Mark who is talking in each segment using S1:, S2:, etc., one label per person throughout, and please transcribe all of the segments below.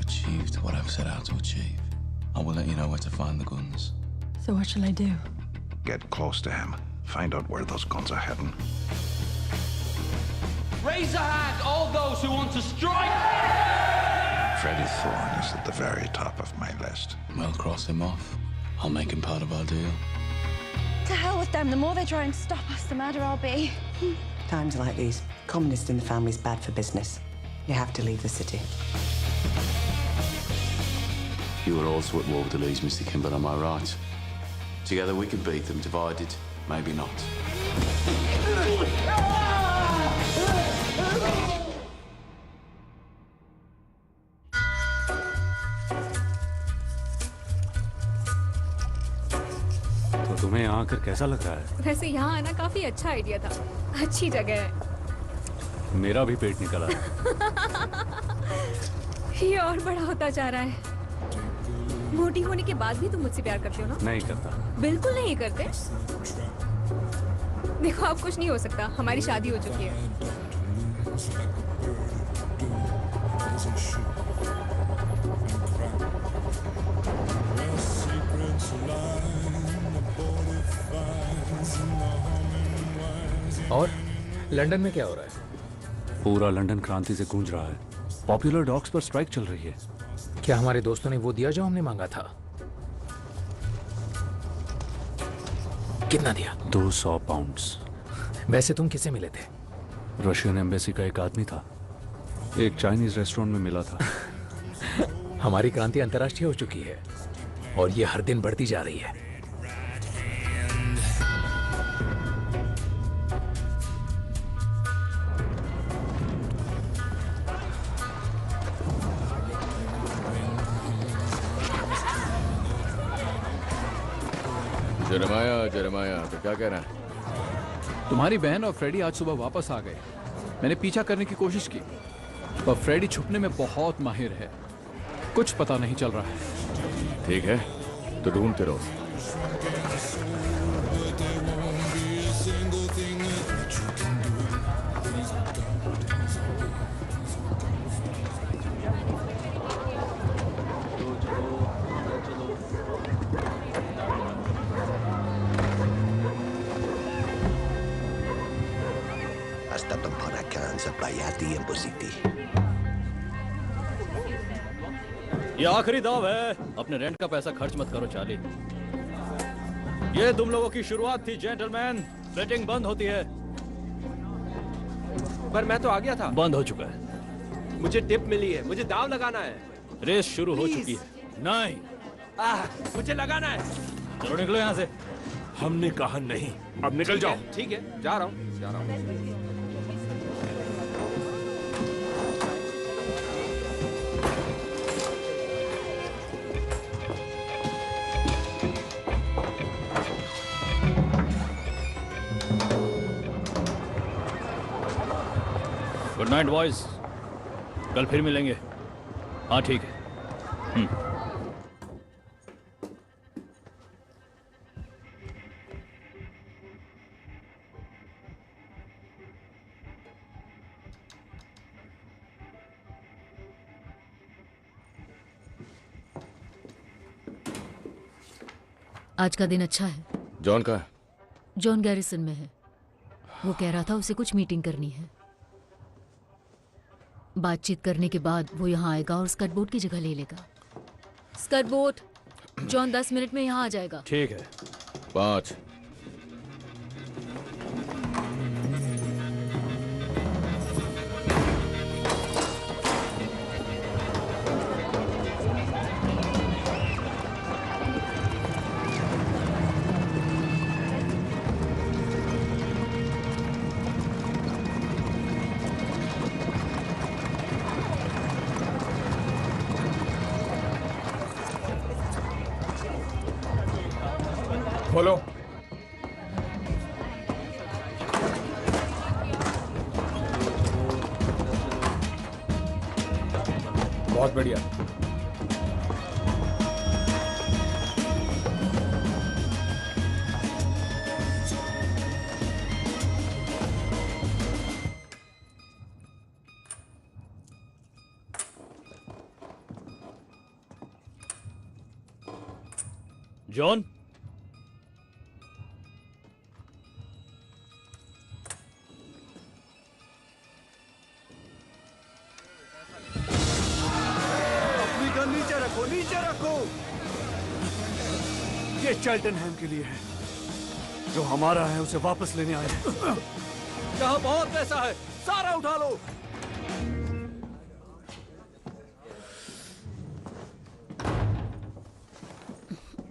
S1: achieved what I've set out to achieve, I will let you know where to find the guns.
S2: So what shall I do?
S3: Get close to him. Find out where those guns are heading.
S4: Raise a hand, all those who want to strike!
S3: Freddie Thorne is at the very top of my list.
S1: We'll cross him off. I'll make him part of our deal.
S5: To hell with them. The more they try and stop us, the madder I'll be.
S6: Times like these, communist in the family's bad for business. You have to leave the city.
S1: You were also at war with the Lees, Mr. Kimball, am I right? Together we could beat them, divided, maybe not.
S7: तो तुम्हें यहाँ आकर कैसा लग रहा है?
S8: वैसे यहाँ आना काफी अच्छा आइडिया था। अच्छी जगह है।
S7: मेरा भी पेट निकला है।
S8: ये और बड़ा होता जा रहा है। मोटी होने के बाद भी तुम मुझसे प्यार करते हो ना?
S7: नहीं करता।
S8: बिल्कुल नहीं करते। देखो अब कुछ नहीं हो सकता, हमारी शादी हो चुकी है।
S9: और लंदन में क्या हो रहा है?
S7: पूरा लंदन क्रांति से गूंज रहा है। पॉपुलर डॉग्स पर स्ट्राइक चल रही है।
S9: क्या हमारे दोस्तों ने वो दिया जो हमने मांगा था? कितना दिया?
S7: 200 पाउंड्स।
S9: वैसे तुम किसे मिले थे?
S7: रशियन एम्बेसी का एक आदमी था। एक चाइनीज रेस्टोरेंट में मिला था।
S9: हमारी क्रांति अंतर्राष्ट्रीय हो चुकी है और ये हर दिन बढ़ती जा रही है।
S10: जरमाया तो क्या कह रहा है?
S11: तुम्हारी बहन और फ्रेडी आज सुबह वापस आ गए। मैंने पीछा करने की कोशिश की, पर फ्रेडी छुपने में बहुत माहिर है। कुछ पता नहीं चल रहा है।
S10: ठीक है, तो ढूंढते रहो।
S12: ये आखिरी दाव है। अपने रेंट का पैसा खर्च मत करो चार्ली। ये तुम लोगों की शुरुआत थी जेंटलमैन। फ्लर्टिंग बंद होती है।
S13: पर मैं तो आ गया था।
S12: बंद हो चुका है।
S13: मुझे टिप मिली है। मुझे दाव लगाना है।
S12: रेस शुरू हो चुकी है। नहीं,
S13: मुझे लगाना है।
S12: चलो निकलो यहाँ से।
S10: हमने कहा नहीं। अब निकल जाओ।
S13: ठीक है, जा रहा हूँ।
S12: गुड नाइट बॉयज, कल फिर मिलेंगे। हाँ ठीक है।
S14: आज का दिन अच्छा है।
S10: जॉन का?
S14: जॉन गैरिसन में है। वो कह रहा था उसे कुछ मीटिंग करनी है। बातचीत करने के बाद वो यहाँ आएगा और स्कट बोट की जगह ले लेगा। स्कट बोट, जॉन 10 मिनट में यहाँ आ जाएगा।
S10: ठीक है। 5।
S9: बोलो। बहुत बढ़िया।
S12: जॉन,
S10: अपनी गन नीचे रखो, नीचे रखो।
S7: ये चेल्टनहैम के लिए है। जो हमारा है उसे वापस लेने आए हैं।
S10: यहाँ बहुत पैसा है, सारा उठा लो।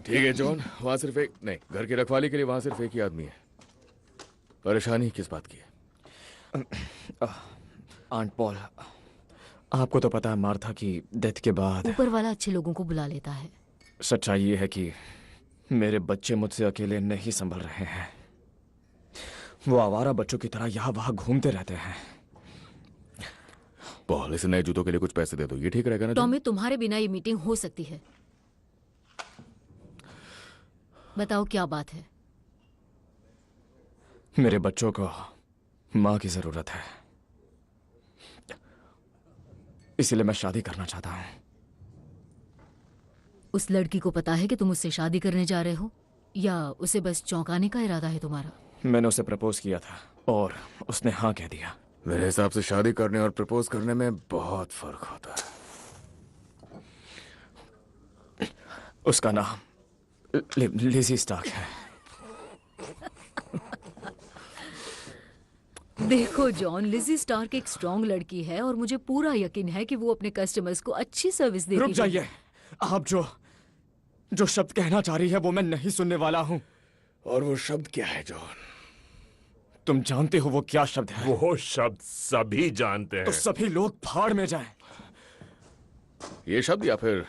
S2: ठीक है जॉन, वहां सिर्फ एक नहीं, घर की रखवाली के लिए वहां सिर्फ एक ही आदमी है। परेशानी किस बात की है?
S15: आंट पॉल, आपको तो पता है मार्था की डेथ के बाद
S14: ऊपर वाला अच्छे लोगों को बुला लेता है।
S15: सच्चाई ये है कि मेरे बच्चे मुझसे अकेले नहीं संभल रहे हैं। वो आवारा बच्चों की तरह यहाँ वहाँ घूमते रहते हैं।
S2: पॉल, इसे नए जूतों के लिए कुछ पैसे दे दो, ये ठीक रहेगा ना?
S14: टॉमी, तुम्हारे बिना ये मीटिंग हो सकती है। बताओ क्या बात है?
S15: मेरे बच्चों को माँ की जरूरत है, इसीलिए मैं शादी करना चाहता हूँ।
S14: उस लड़की को पता है कि तुम उससे शादी करने जा रहे हो, या उसे बस चौंकाने का इरादा है तुम्हारा?
S15: मैंने उसे प्रपोज किया था और उसने हाँ कह दिया।
S2: मेरे हिसाब से शादी करने और प्रपोज करने में बहुत फर्क होता है।
S15: उसका नाम लिज़ी स्टार्क है।
S14: देखो जॉन, लिज़ी स्टार्क एक स्ट्रॉन्ग लड़की है और मुझे पूरा यकीन है कि वो अपने कस्टमर्स को अच्छी सर्विस देगी।
S15: रुक जाइए, आप जो शब्द कहना चाह रही है वो मैं नहीं सुनने वाला हूँ।
S2: और वो शब्द क्या है जॉन?
S15: तुम जानते हो वो क्या शब्द है?
S16: वो शब्द सभी जानते हैं।
S15: तो सभी लोग भाड़ में जाएं।
S2: ये शब्द या फिर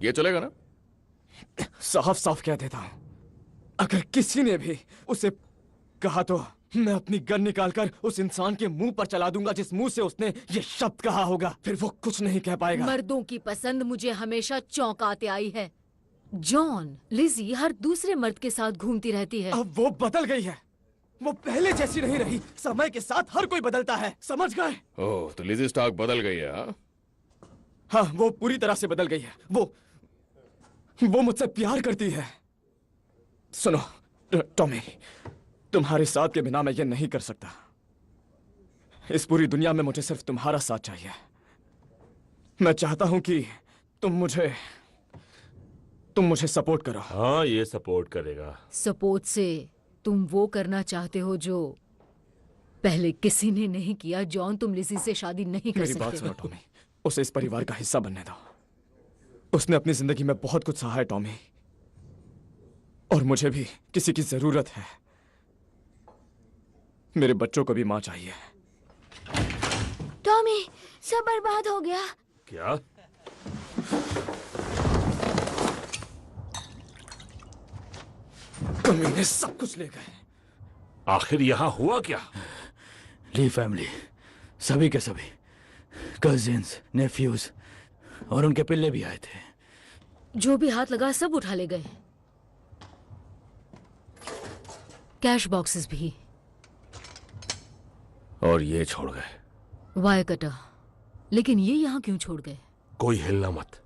S2: ये चलेगा ना?
S15: साफ साफ कह देता हूं, अगर किसी ने भी उसे कहा तो मैं अपनी गन निकालकर उस इंसान के मुंह पर चला दूंगा जिस मुंह से उसने ये शब्द कहा होगा। फिर वो कुछ नहीं कह पाएगा।
S14: मर्दों की पसंद मुझे हमेशा चौंकाते आई है। जॉन, लिज़ी हर दूसरे मर्द के साथ घूमती रहती है।
S15: अब वो बदल गई है, वो पहले जैसी नहीं रही। समय के साथ हर कोई बदलता है, समझ गए?
S2: ओह, तो लिज़ी स्टार्क बदल गई है?
S15: हाँ, वो पूरी तरह से बदल गई है। वो मुझसे प्यार करती है। सुनो टॉमी, तुम्हारे साथ के बिना मैं ये नहीं कर सकता। इस पूरी दुनिया में मुझे सिर्फ तुम्हारा साथ चाहिए। मैं चाहता हूं कि तुम मुझे सपोर्ट करो।
S16: हाँ, ये सपोर्ट करेगा।
S14: सपोर्ट से तुम वो करना चाहते हो जो पहले किसी ने नहीं किया। जॉन, तुम लिज़ी से शादी नहीं कर
S15: मेरी
S14: सकते।
S15: बात सुनो टॉमी, उसे इस परिवार का हिस्सा बनने दो। उसने अपनी जिंदगी में बहुत कुछ सहा है टॉमी, और मुझे भी किसी की जरूरत है। मेरे बच्चों को भी माँ चाहिए।
S5: टॉमी, सब बर्बाद हो गया।
S16: क्या?
S15: कमीने सब कुछ ले गए।
S16: आखिर यहाँ हुआ क्या?
S12: ली फैमिली, सभी के सभी कजिन्स, नेफ्यूज और उनके पिल्ले भी आए थे।
S14: जो भी हाथ लगा सब उठा ले गए, कैश बॉक्सेस भी।
S2: और ये छोड़ गए
S14: वायर कटर। लेकिन ये यहाँ क्यों छोड़ गए?
S16: कोई हिलना मत।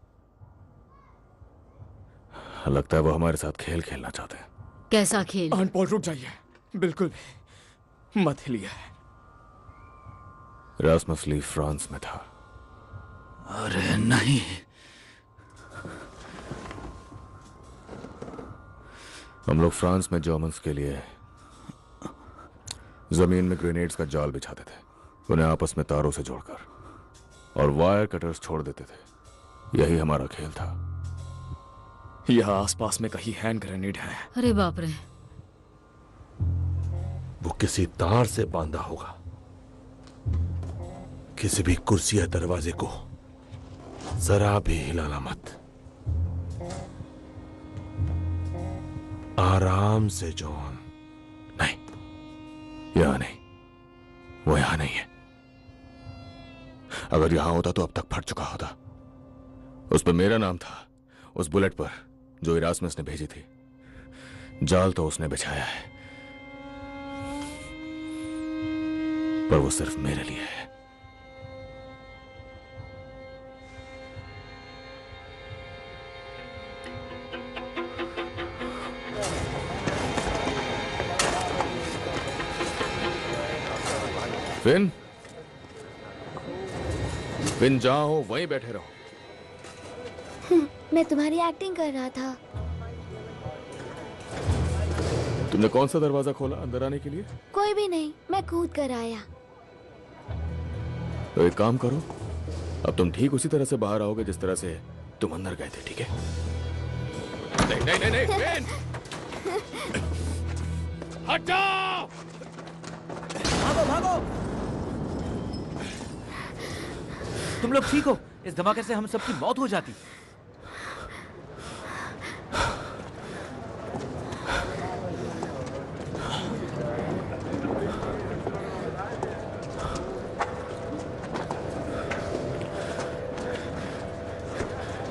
S2: लगता है वो हमारे साथ खेल खेलना चाहते हैं।
S14: कैसा खेल?
S15: आंट पॉल, रुक जाइए, बिल्कुल भी मत हिलिए।
S2: रास्मस ली फ्रांस में था।
S12: अरे नहीं,
S2: हम लोग फ्रांस में जर्मन्स के लिए जमीन में ग्रेनेड्स का जाल बिछाते थे, उन्हें आपस में तारों से जोड़कर, और वायर कटर्स छोड़ देते थे। यही हमारा खेल था।
S15: यहाँ आसपास में कहीं हैंड ग्रेनेड है।
S14: अरे बाप रे।
S16: वो किसी तार से बांधा होगा। किसी भी कुर्सी या दरवाजे को जरा भी हिलाना मत। आराम से जॉन।
S2: नहीं, यहां नहीं, वो यहां नहीं है। अगर यहां होता तो अब तक फट चुका होता। उस पर मेरा नाम था, उस बुलेट पर जो इरास्मस ने भेजी थी। जाल तो उसने बिछाया है, पर वो सिर्फ मेरे लिए है। फिन फिन जहां हो वहीं बैठे रहो।
S17: मैं तुम्हारी एक्टिंग कर रहा था।
S2: तुमने कौन सा दरवाजा खोला अंदर आने के लिए?
S17: कोई भी नहीं, मैं कूद कर आया।
S2: तो एक काम करो, अब तुम ठीक उसी तरह से बाहर आओगे जिस तरह से तुम अंदर गए थे, ठीक है? नहीं नहीं नहीं नहीं, फिन! हट जाओ!
S18: भागो भागो! तुम लोग ठीक हो? इस धमाके से हम सबकी मौत हो जाती।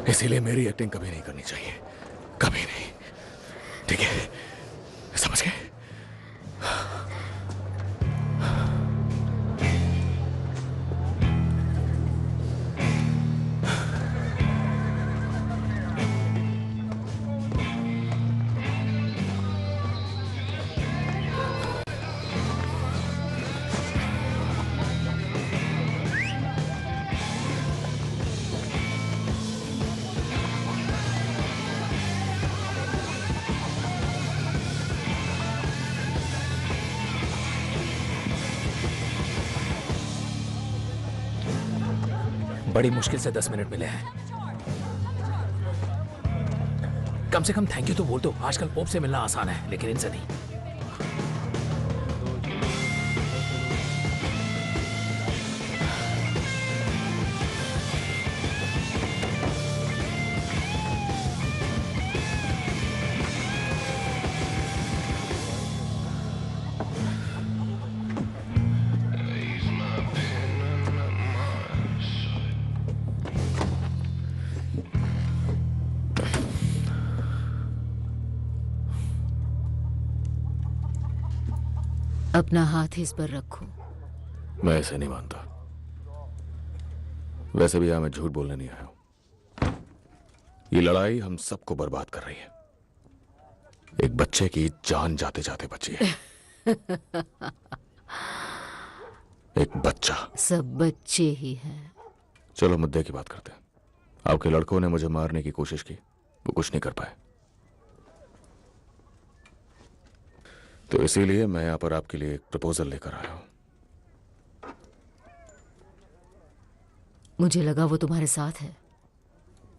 S2: इसीलिए मेरी एक्टिंग कभी नहीं करनी चाहिए, कभी नहीं, ठीक है? समझ गए?
S9: बड़ी मुश्किल से 10 मिनट मिले हैं। कम से कम थैंक यू तो बोल दो। आजकल पोप से मिलना आसान है, लेकिन इनसे नहीं।
S14: अपना हाथ इस पर रखो।
S2: मैं ऐसे नहीं मानता। वैसे भी यहां मैं झूठ बोलने नहीं आया हूं। ये लड़ाई हम सबको बर्बाद कर रही है। एक बच्चे की जान जाते जाते बची है। एक बच्चा।
S14: सब बच्चे ही हैं।
S2: चलो मुद्दे की बात करते हैं। आपके लड़कों ने मुझे मारने की कोशिश की, वो कुछ नहीं कर पाए। तो इसीलिए मैं यहां पर आपके लिए एक प्रपोजल लेकर आया हूं।
S14: मुझे लगा वो तुम्हारे साथ है।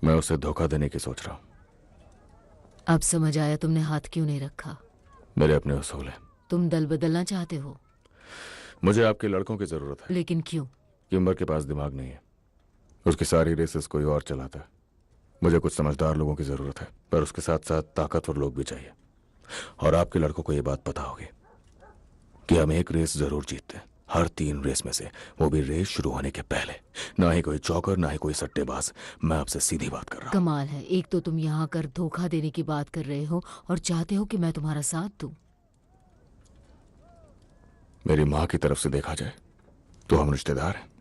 S2: मैं उसे धोखा देने की सोच रहा हूं।
S14: अब समझ आया तुमने हाथ क्यों नहीं रखा।
S2: मेरे अपने उसूल हैं।
S14: तुम दल बदलना चाहते हो।
S2: मुझे आपके लड़कों की जरूरत है।
S14: लेकिन क्यों?
S2: किम्बर के पास दिमाग नहीं है। उसकी सारी रेसेस कोई और चलाता है। मुझे कुछ समझदार लोगों की जरूरत है, पर उसके साथ साथ ताकतवर लोग भी चाहिए। और आपके लड़कों को यह बात पता होगी कि हम एक रेस जरूर जीतते हैं, हर 3 रेस में से, वो भी रेस शुरू होने के पहले। ना ही कोई चौकर, ना ही कोई सट्टेबाज। मैं आपसे सीधी बात कर रहा हूं।
S14: कमाल है, एक तो तुम यहाँ कर धोखा देने की बात कर रहे हो और चाहते हो कि मैं तुम्हारा साथ दूं।
S2: मेरी मां की तरफ से देखा जाए तो हम रिश्तेदार हैं।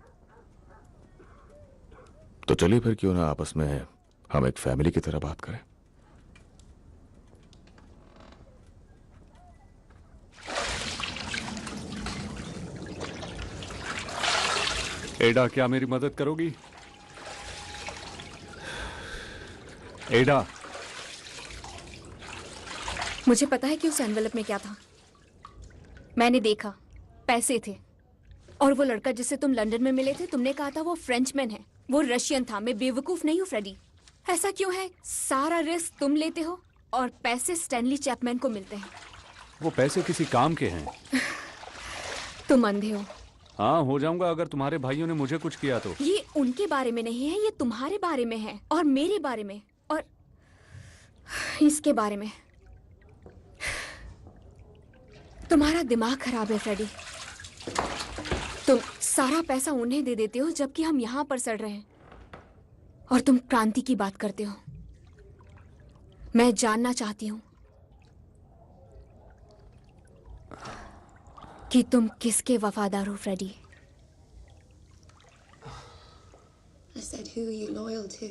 S2: तो चलिए फिर क्यों ना आपस में हम एक फैमिली की तरह बात करें।
S7: एडा, क्या मेरी मदद करोगी? एडा,
S8: मुझे पता है कि उस एनवेलप में क्या था। मैंने देखा, पैसे थे। और वो लड़का जिससे तुम लंदन में मिले थे, तुमने कहा था वो फ्रेंचमैन है। वो रशियन था। मैं बेवकूफ नहीं हूँ फ्रेडी। ऐसा क्यों है? सारा रिस्क तुम लेते हो और पैसे स्टैनली चैपमैन को मिलते हैं।
S7: वो पैसे किसी काम के हैं।
S8: तुम अंधे हो।
S7: हाँ, हो जाऊंगा अगर तुम्हारे भाइयों ने मुझे कुछ किया तो।
S8: ये उनके बारे में नहीं है, ये तुम्हारे बारे में है और मेरे बारे में और इसके बारे में। तुम्हारा दिमाग खराब है फ्रेडी। तुम सारा पैसा उन्हें दे देते हो जबकि हम यहाँ पर सड़ रहे हैं, और तुम क्रांति की बात करते हो। मैं जानना चाहती हूँ कि तुम किसके वफादार हो Freddy.
S5: I said, who are you loyal to?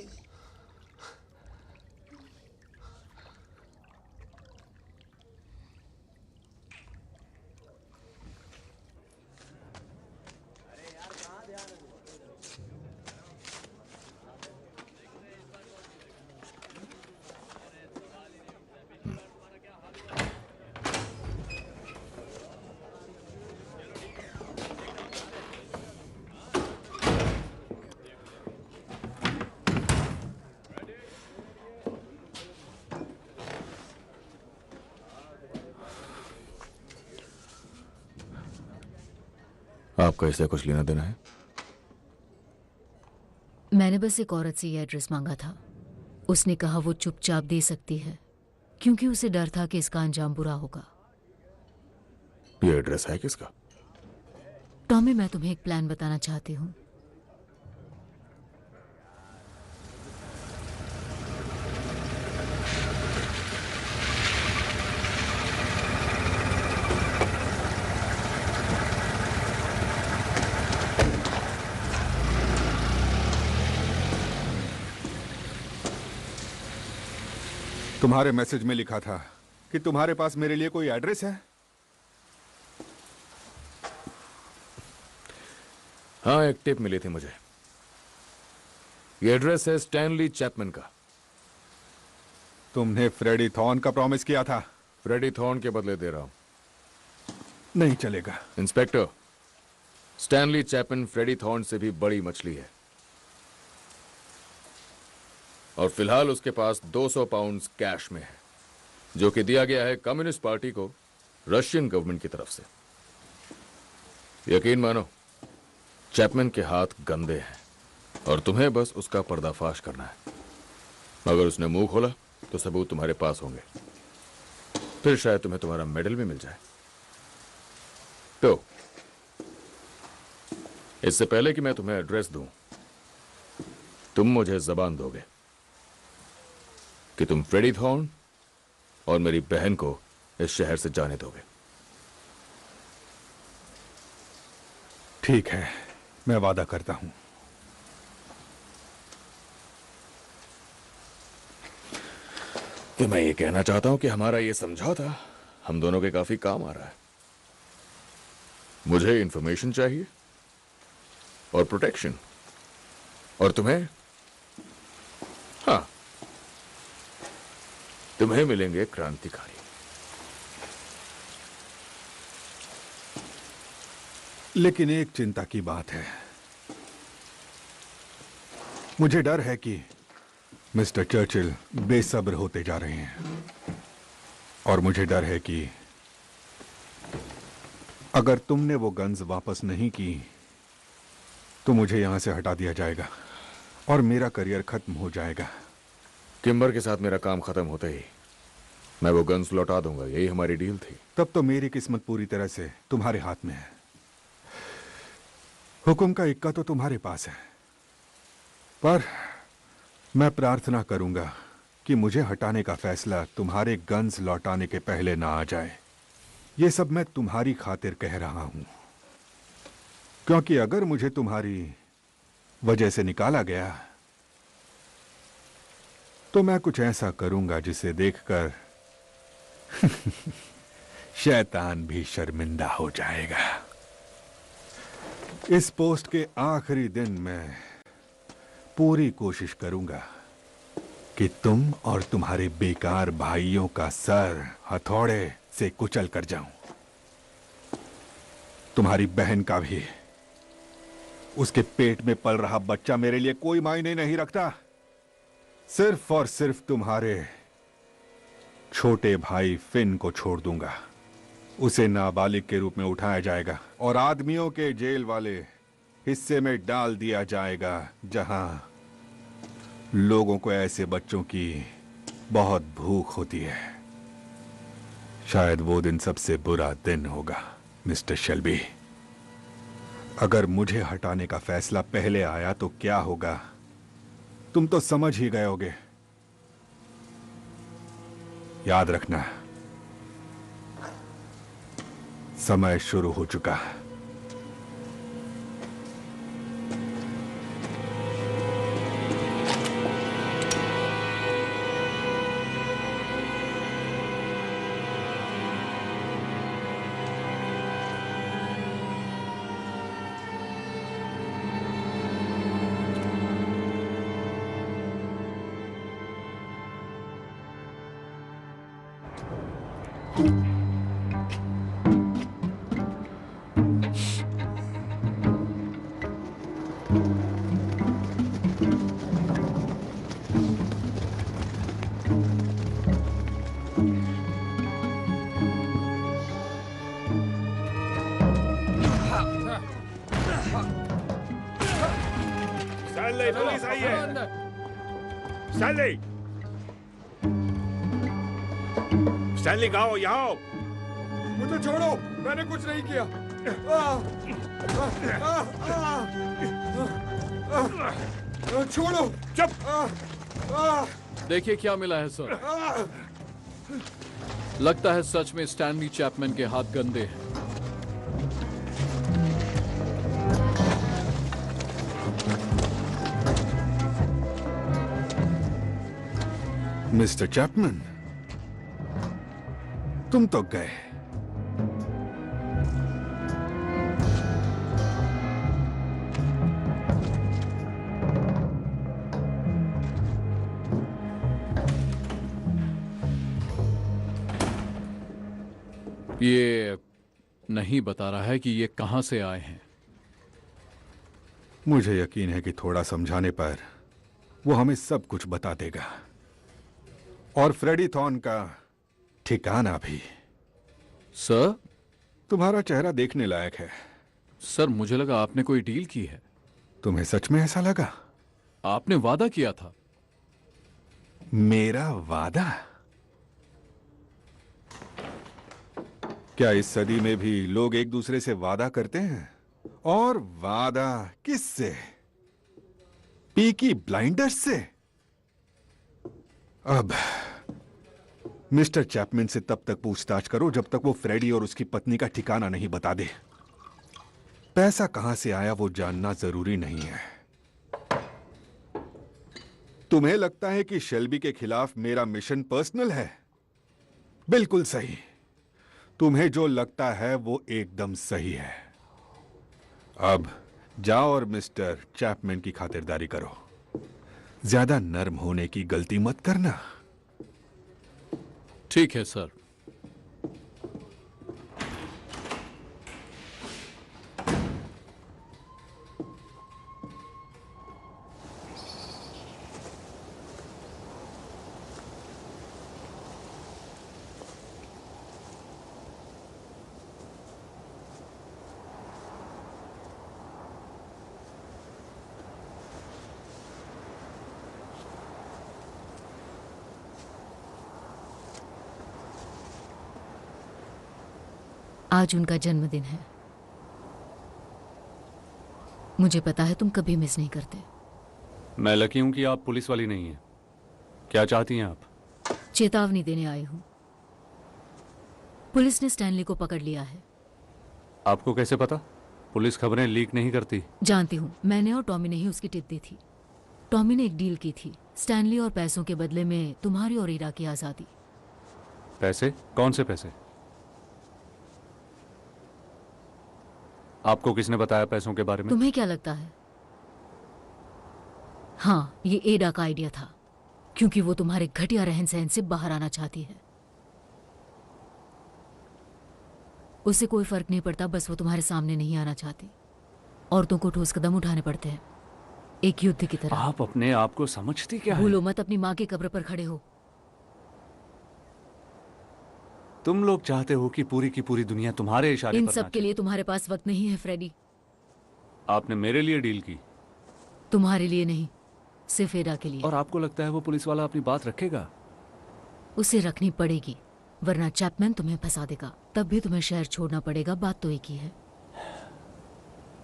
S2: आपका इससे कुछ लेना देना है?
S14: मैंने बस एक औरत से ये एड्रेस मांगा था। उसने कहा वो चुपचाप दे सकती है क्योंकि उसे डर था कि इसका अंजाम बुरा होगा।
S2: ये एड्रेस है किसका?
S14: टॉमी, मैं तुम्हें एक प्लान बताना चाहती हूँ।
S19: तुम्हारे मैसेज में लिखा था कि तुम्हारे पास मेरे लिए कोई एड्रेस है?
S2: हाँ, एक टिप मिली थी मुझे। ये एड्रेस है स्टैनली चैपमैन का।
S19: तुमने फ्रेडी थॉर्न का प्रॉमिस किया था।
S2: फ्रेडी थॉर्न के बदले दे रहा हूं।
S19: नहीं चलेगा।
S2: Inspector, Stanley Chapman Freddie Thorne से भी बड़ी मछली है और फिलहाल उसके पास 200 पाउंड कैश में है, जो कि दिया गया है कम्युनिस्ट पार्टी को रशियन गवर्नमेंट की तरफ से। यकीन मानो, चैपमैन के हाथ गंदे हैं और तुम्हें बस उसका पर्दाफाश करना है। अगर उसने मुंह खोला तो सबूत तुम्हारे पास होंगे, फिर शायद तुम्हें तुम्हारा मेडल भी मिल जाए। तो इससे पहले कि मैं तुम्हें एड्रेस दूं, तुम मुझे जबान दोगे कि तुम फ्रेडी थॉर्न और मेरी बहन को इस शहर से जाने दोगे।
S19: ठीक है, मैं वादा करता हूं।
S2: तो मैं ये कहना चाहता हूं कि हमारा ये समझौता हम दोनों के काफी काम आ रहा है। मुझे इंफॉर्मेशन चाहिए और प्रोटेक्शन, और तुम्हें, हाँ, तुम्हें मिलेंगे क्रांतिकारी।
S19: लेकिन एक चिंता की बात है। मुझे डर है कि मिस्टर चर्चिल बेसब्र होते जा रहे हैं, और मुझे डर है कि अगर तुमने वो गन्स वापस नहीं की तो मुझे यहां से हटा दिया जाएगा और मेरा करियर खत्म हो जाएगा।
S2: किम्बर के साथ मेरा काम खत्म होते ही मैं वो गन्स लौटा दूंगा, यही हमारी डील थी।
S19: तब तो मेरी किस्मत पूरी तरह से तुम्हारे हाथ में है। हुक्म का इक्का तो तुम्हारे पास है, पर मैं प्रार्थना करूंगा कि मुझे हटाने का फैसला तुम्हारे गन्स लौटाने के पहले ना आ जाए। ये सब मैं तुम्हारी खातिर कह रहा हूं, क्योंकि अगर मुझे तुम्हारी वजह से निकाला गया तो मैं कुछ ऐसा करूंगा जिसे देखकर शैतान भी शर्मिंदा हो जाएगा। इस पोस्ट के आखिरी दिन मैं पूरी कोशिश करूंगा कि तुम और तुम्हारे बेकार भाइयों का सर हथौड़े से कुचल कर जाऊं। तुम्हारी बहन का भी। उसके पेट में पल रहा बच्चा मेरे लिए कोई मायने नहीं रखता। सिर्फ और सिर्फ तुम्हारे छोटे भाई फिन को छोड़ दूंगा। उसे नाबालिग के रूप में उठाया जाएगा और आदमियों के जेल वाले हिस्से में डाल दिया जाएगा, जहां लोगों को ऐसे बच्चों की बहुत भूख होती है। शायद वो दिन सबसे बुरा दिन होगा मिस्टर शेल्बी। अगर मुझे हटाने का फैसला पहले आया तो क्या होगा, तुम तो समझ ही गए होगे। याद रखना, समय शुरू हो चुका।
S11: स्टैनली, पुलिस आई है। स्टैनली, स्टैनली कहाँ हो? यहाँ हो।
S15: मुझे छोड़ो, मैंने कुछ नहीं किया। छोड़ो।
S11: चुप। देखिए क्या मिला है सर। लगता है सच में स्टैनली चैपमैन के हाथ गंदे हैं।
S19: मिस्टर चैपमैन, तुम तो गए।
S11: ये नहीं बता रहा है कि ये कहां से आए हैं।
S19: मुझे यकीन है कि थोड़ा समझाने पर वो हमें सब कुछ बता देगा, और फ्रेडी थॉर्न का ठिकाना भी।
S11: सर,
S19: तुम्हारा चेहरा देखने लायक है।
S11: सर, मुझे लगा आपने कोई डील की है।
S19: तुम्हें सच में ऐसा लगा?
S11: आपने वादा किया था।
S19: मेरा वादा? क्या इस सदी में भी लोग एक दूसरे से वादा करते हैं? और वादा किससे? पीकी ब्लाइंडर्स से? अब मिस्टर चैपमैन से तब तक पूछताछ करो जब तक वो फ्रेडी और उसकी पत्नी का ठिकाना नहीं बता दे। पैसा कहां से आया वो जानना जरूरी नहीं है। तुम्हें लगता है कि शेल्बी के खिलाफ मेरा मिशन पर्सनल है? बिल्कुल सही। तुम्हें जो लगता है वो एकदम सही है। अब जाओ और मिस्टर चैपमैन की खातिरदारी करो। ज्यादा नर्म होने की गलती मत करना।
S11: ठीक है सर।
S14: आज उनका जन्मदिन है। मुझे पता है तुम कभी मिस नहीं करते।
S7: मैं लकी हूं कि आप पुलिस वाली नहीं हैं। क्या चाहती हैं आप?
S14: चेतावनी देने आई हूं। पुलिस ने स्टैनली को पकड़ लिया है।
S7: आपको कैसे पता? पुलिस खबरें लीक नहीं करती।
S14: जानती हूं, मैंने और टॉमी ने ही उसकी टिप दी थी। टॉमी ने एक डील की थी, स्टैनली और पैसों के बदले में तुम्हारी और ईरा की आजादी।
S7: पैसे? कौन से पैसे? आपको किसने बताया पैसों के बारे में?
S14: तुम्हें क्या लगता है? हाँ, ये एडा का आइडिया था, क्योंकि वो तुम्हारे घटिया रहन सहन से बाहर आना चाहती है। उसे कोई फर्क नहीं पड़ता, बस वो तुम्हारे सामने नहीं आना चाहती। औरतों को ठोस कदम उठाने पड़ते हैं, एक युद्ध की तरह।
S7: आप अपने आप को समझती क्या है?
S14: भूलो मत, अपनी माँ की कब्र पर खड़े हो।
S7: तुम लोग चाहते हो कि पूरी की पूरी दुनिया तुम्हारे इशारे
S14: इन
S7: पर
S14: सब के लिए तुम्हारे पास वक्त नहीं है फ्रेडी।
S7: आपने मेरे लिए डील की।
S14: तुम्हारे लिए नहीं, सिर्फ एडा के लिए।
S7: और आपको लगता है वो पुलिस वाला अपनी बात रखेगा?
S14: उसे रखनी पड़ेगी, वरना चैपमैन तुम्हें फंसा देगा। तब भी तुम्हें शहर छोड़ना पड़ेगा। बात तो एक ही है।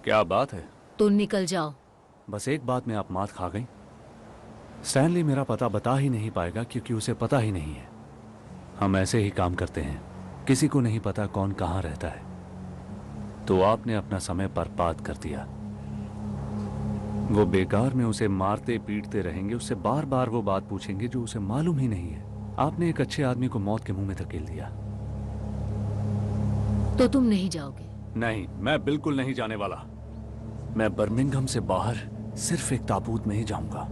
S7: क्या बात है?
S14: तो निकल जाओ।
S7: बस एक बात में आप मात खा गई। स्टैनली मेरा पता बता ही नहीं पाएगा, क्योंकि उसे पता ही नहीं है। हम ऐसे ही काम करते हैं, किसी को नहीं पता कौन कहां रहता है। तो आपने अपना समय बर्बाद कर दिया। वो बेकार में उसे मारते पीटते रहेंगे, उससे बार बार वो बात पूछेंगे जो उसे मालूम ही नहीं है। आपने एक अच्छे आदमी को मौत के मुंह में धकेल दिया।
S14: तो तुम नहीं जाओगे?
S7: नहीं, मैं बिल्कुल नहीं जाने वाला। मैं बर्मिंघम से बाहर सिर्फ एक ताबूत में ही जाऊंगा।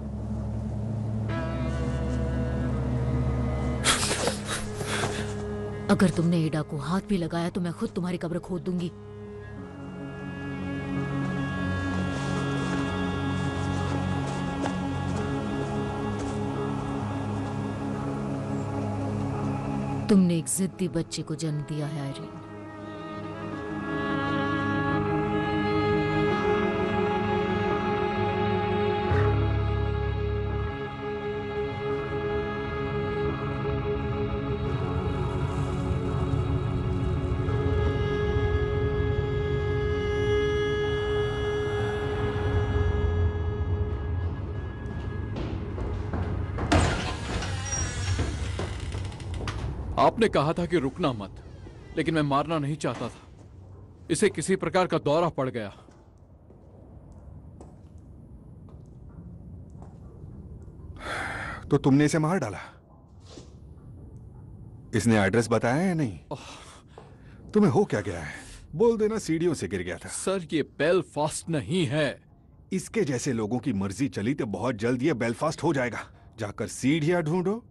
S14: अगर तुमने एडा को हाथ भी लगाया तो मैं खुद तुम्हारी कब्र खोद दूंगी। तुमने एक जिद्दी बच्चे को जन्म दिया है आयरीन।
S11: आपने कहा था कि रुकना मत, लेकिन मैं मारना नहीं चाहता था। इसे किसी प्रकार का दौरा पड़ गया।
S19: तो तुमने इसे मार डाला? इसने एड्रेस बताया या नहीं? तुम्हें हो क्या गया है? बोल देना सीढ़ियों से गिर गया था।
S11: सर, ये बेलफास्ट नहीं है।
S19: इसके जैसे लोगों की मर्जी चली तो बहुत जल्द ये बेलफास्ट हो जाएगा। जाकर सीढ़ियां ढूंढो,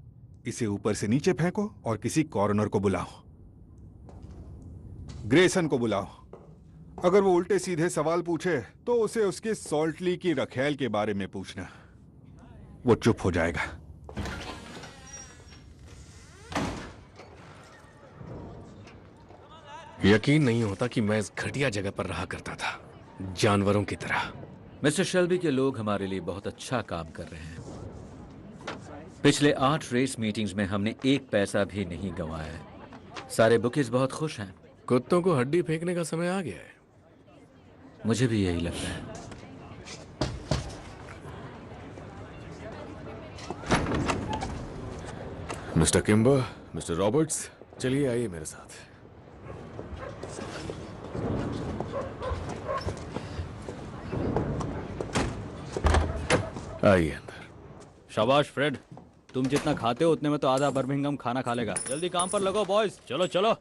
S19: इसे ऊपर से नीचे फेंको और किसी कॉर्नर को बुलाओ। ग्रेसन को बुलाओ। अगर वो उल्टे सीधे सवाल पूछे तो उसे उसके सॉल्टली की रखेल के बारे में पूछना। वो चुप हो जाएगा।
S16: यकीन नहीं होता कि मैं इस घटिया जगह पर रहा करता था, जानवरों की तरह।
S18: मिस्टर शेल्बी के लोग हमारे लिए बहुत अच्छा काम कर रहे हैं। पिछले 8 रेस मीटिंग्स में हमने एक पैसा भी नहीं गंवाया है। सारे बुकीज बहुत खुश हैं।
S16: कुत्तों को हड्डी फेंकने का समय आ गया है।
S18: मुझे भी यही लगता है।
S2: मिस्टर किम्बर, मिस्टर रॉबर्ट्स, चलिए आइए मेरे साथ। आइए अंदर।
S12: शाबाश फ्रेड, तुम जितना खाते हो उतने में तो आधा बर्मिंघम खाना खा लेगा। जल्दी काम पर लगो बॉयज। चलो चलो,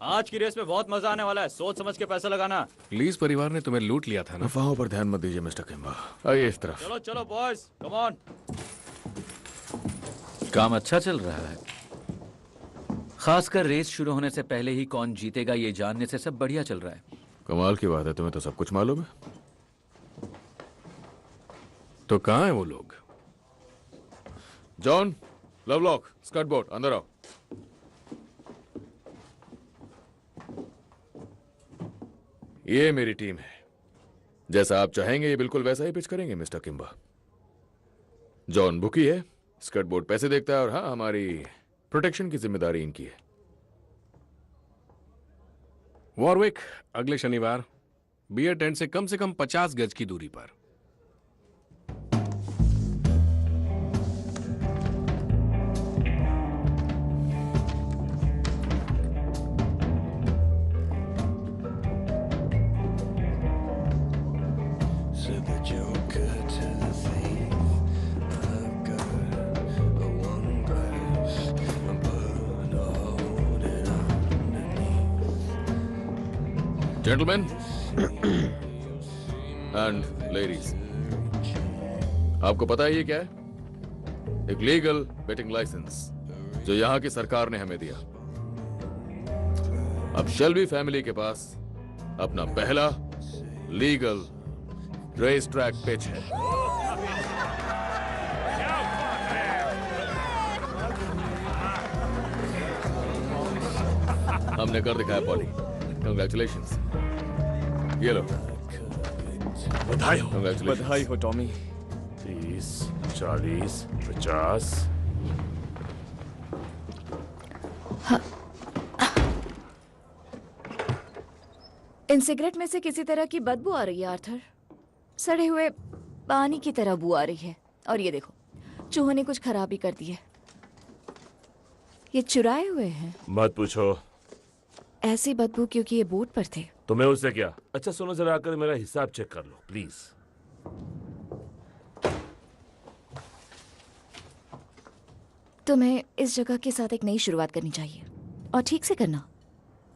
S12: आज की रेस में बहुत मजा आने वाला है। सोच समझ के पैसा लगाना।
S16: लीज परिवार ने तुम्हें लूट लिया था ना।
S2: अफवाहों पर ध्यान मत दीजिए मिस्टर किम्बर। आइए इस तरफ।
S12: चलो चलो बॉयज, कम ऑन।
S18: काम अच्छा चल रहा है। खासकर रेस शुरू होने से पहले ही कौन जीतेगा ये जानने से सब बढ़िया चल रहा है।
S2: कमाल की बात है, तुम्हें तो सब कुछ मालूम है।
S16: तो कहाँ है वो लोग?
S2: जॉन, लवलॉक, स्कर्ट बोर्ड, अंदर आओ। ये मेरी टीम है। जैसा आप चाहेंगे ये बिल्कुल वैसा ही पिच करेंगे मिस्टर किम्बर। जॉन बुकी है, स्कर्ट बोर्ड पैसे देखता है, और हाँ, हमारी प्रोटेक्शन की जिम्मेदारी इनकी है।
S16: वॉरविक, अगले शनिवार बियर टेंट से कम 50 गज की दूरी पर।
S2: जेंटलमैन एंड लेडीज, आपको पता है ये क्या है? एक लीगल बेटिंग लाइसेंस जो यहां की सरकार ने हमें दिया। अब शेल्बी फैमिली के पास अपना पहला लीगल रेस ट्रैक पिच है। हमने कर दिखाया पॉली। कंग्रेचुलेशंस। ये लो।
S16: बधाई हो।
S15: बधाई हो टॉमी।
S16: 30, 40, 50।
S20: इन सिगरेट में से किसी तरह की बदबू आ रही है आर्थर। सड़े हुए पानी की तरह बू आ रही है। और ये देखो, चूहों ने कुछ खराबी कर दी है। ये चुराए हुए हैं।
S21: मत पूछो।
S20: ऐसी बदबू क्योंकि ये बोट पर थे।
S21: तुम्हें उससे क्या? अच्छा सुनो, जरा आकर मेरा हिसाब चेक कर लो प्लीज।
S20: तुम्हें इस जगह के साथ एक नई शुरुआत करनी चाहिए, और ठीक से करना।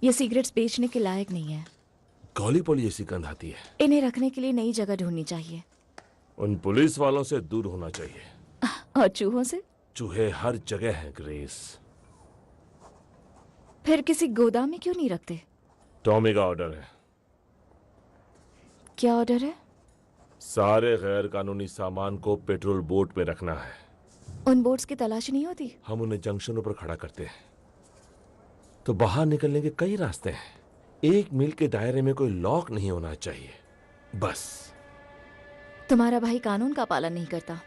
S20: ये सिगरेट्स बेचने के लायक नहीं है।
S21: कौली पोली जैसी गंध आती है।
S20: इन्हें रखने के लिए नई जगह ढूंढनी चाहिए।
S21: उन पुलिस वालों से दूर होना चाहिए।
S20: और चूहों से?
S21: चूहे हर जगह हैं ग्रेस।
S20: फिर किसी गोदाम में क्यों नहीं रखते?
S21: टॉमी का ऑर्डर है।
S20: क्या ऑर्डर है?
S21: सारे गैर कानूनी सामान को पेट्रोल बोट पे रखना है।
S20: उन बोट्स की तलाश नहीं होती?
S21: हम उन्हें जंक्शनों पर खड़ा करते हैं, तो बाहर निकलने के कई रास्ते हैं। 1 मील के दायरे में कोई लॉक नहीं होना चाहिए, बस।
S20: तुम्हारा भाई कानून का पालन नहीं करता,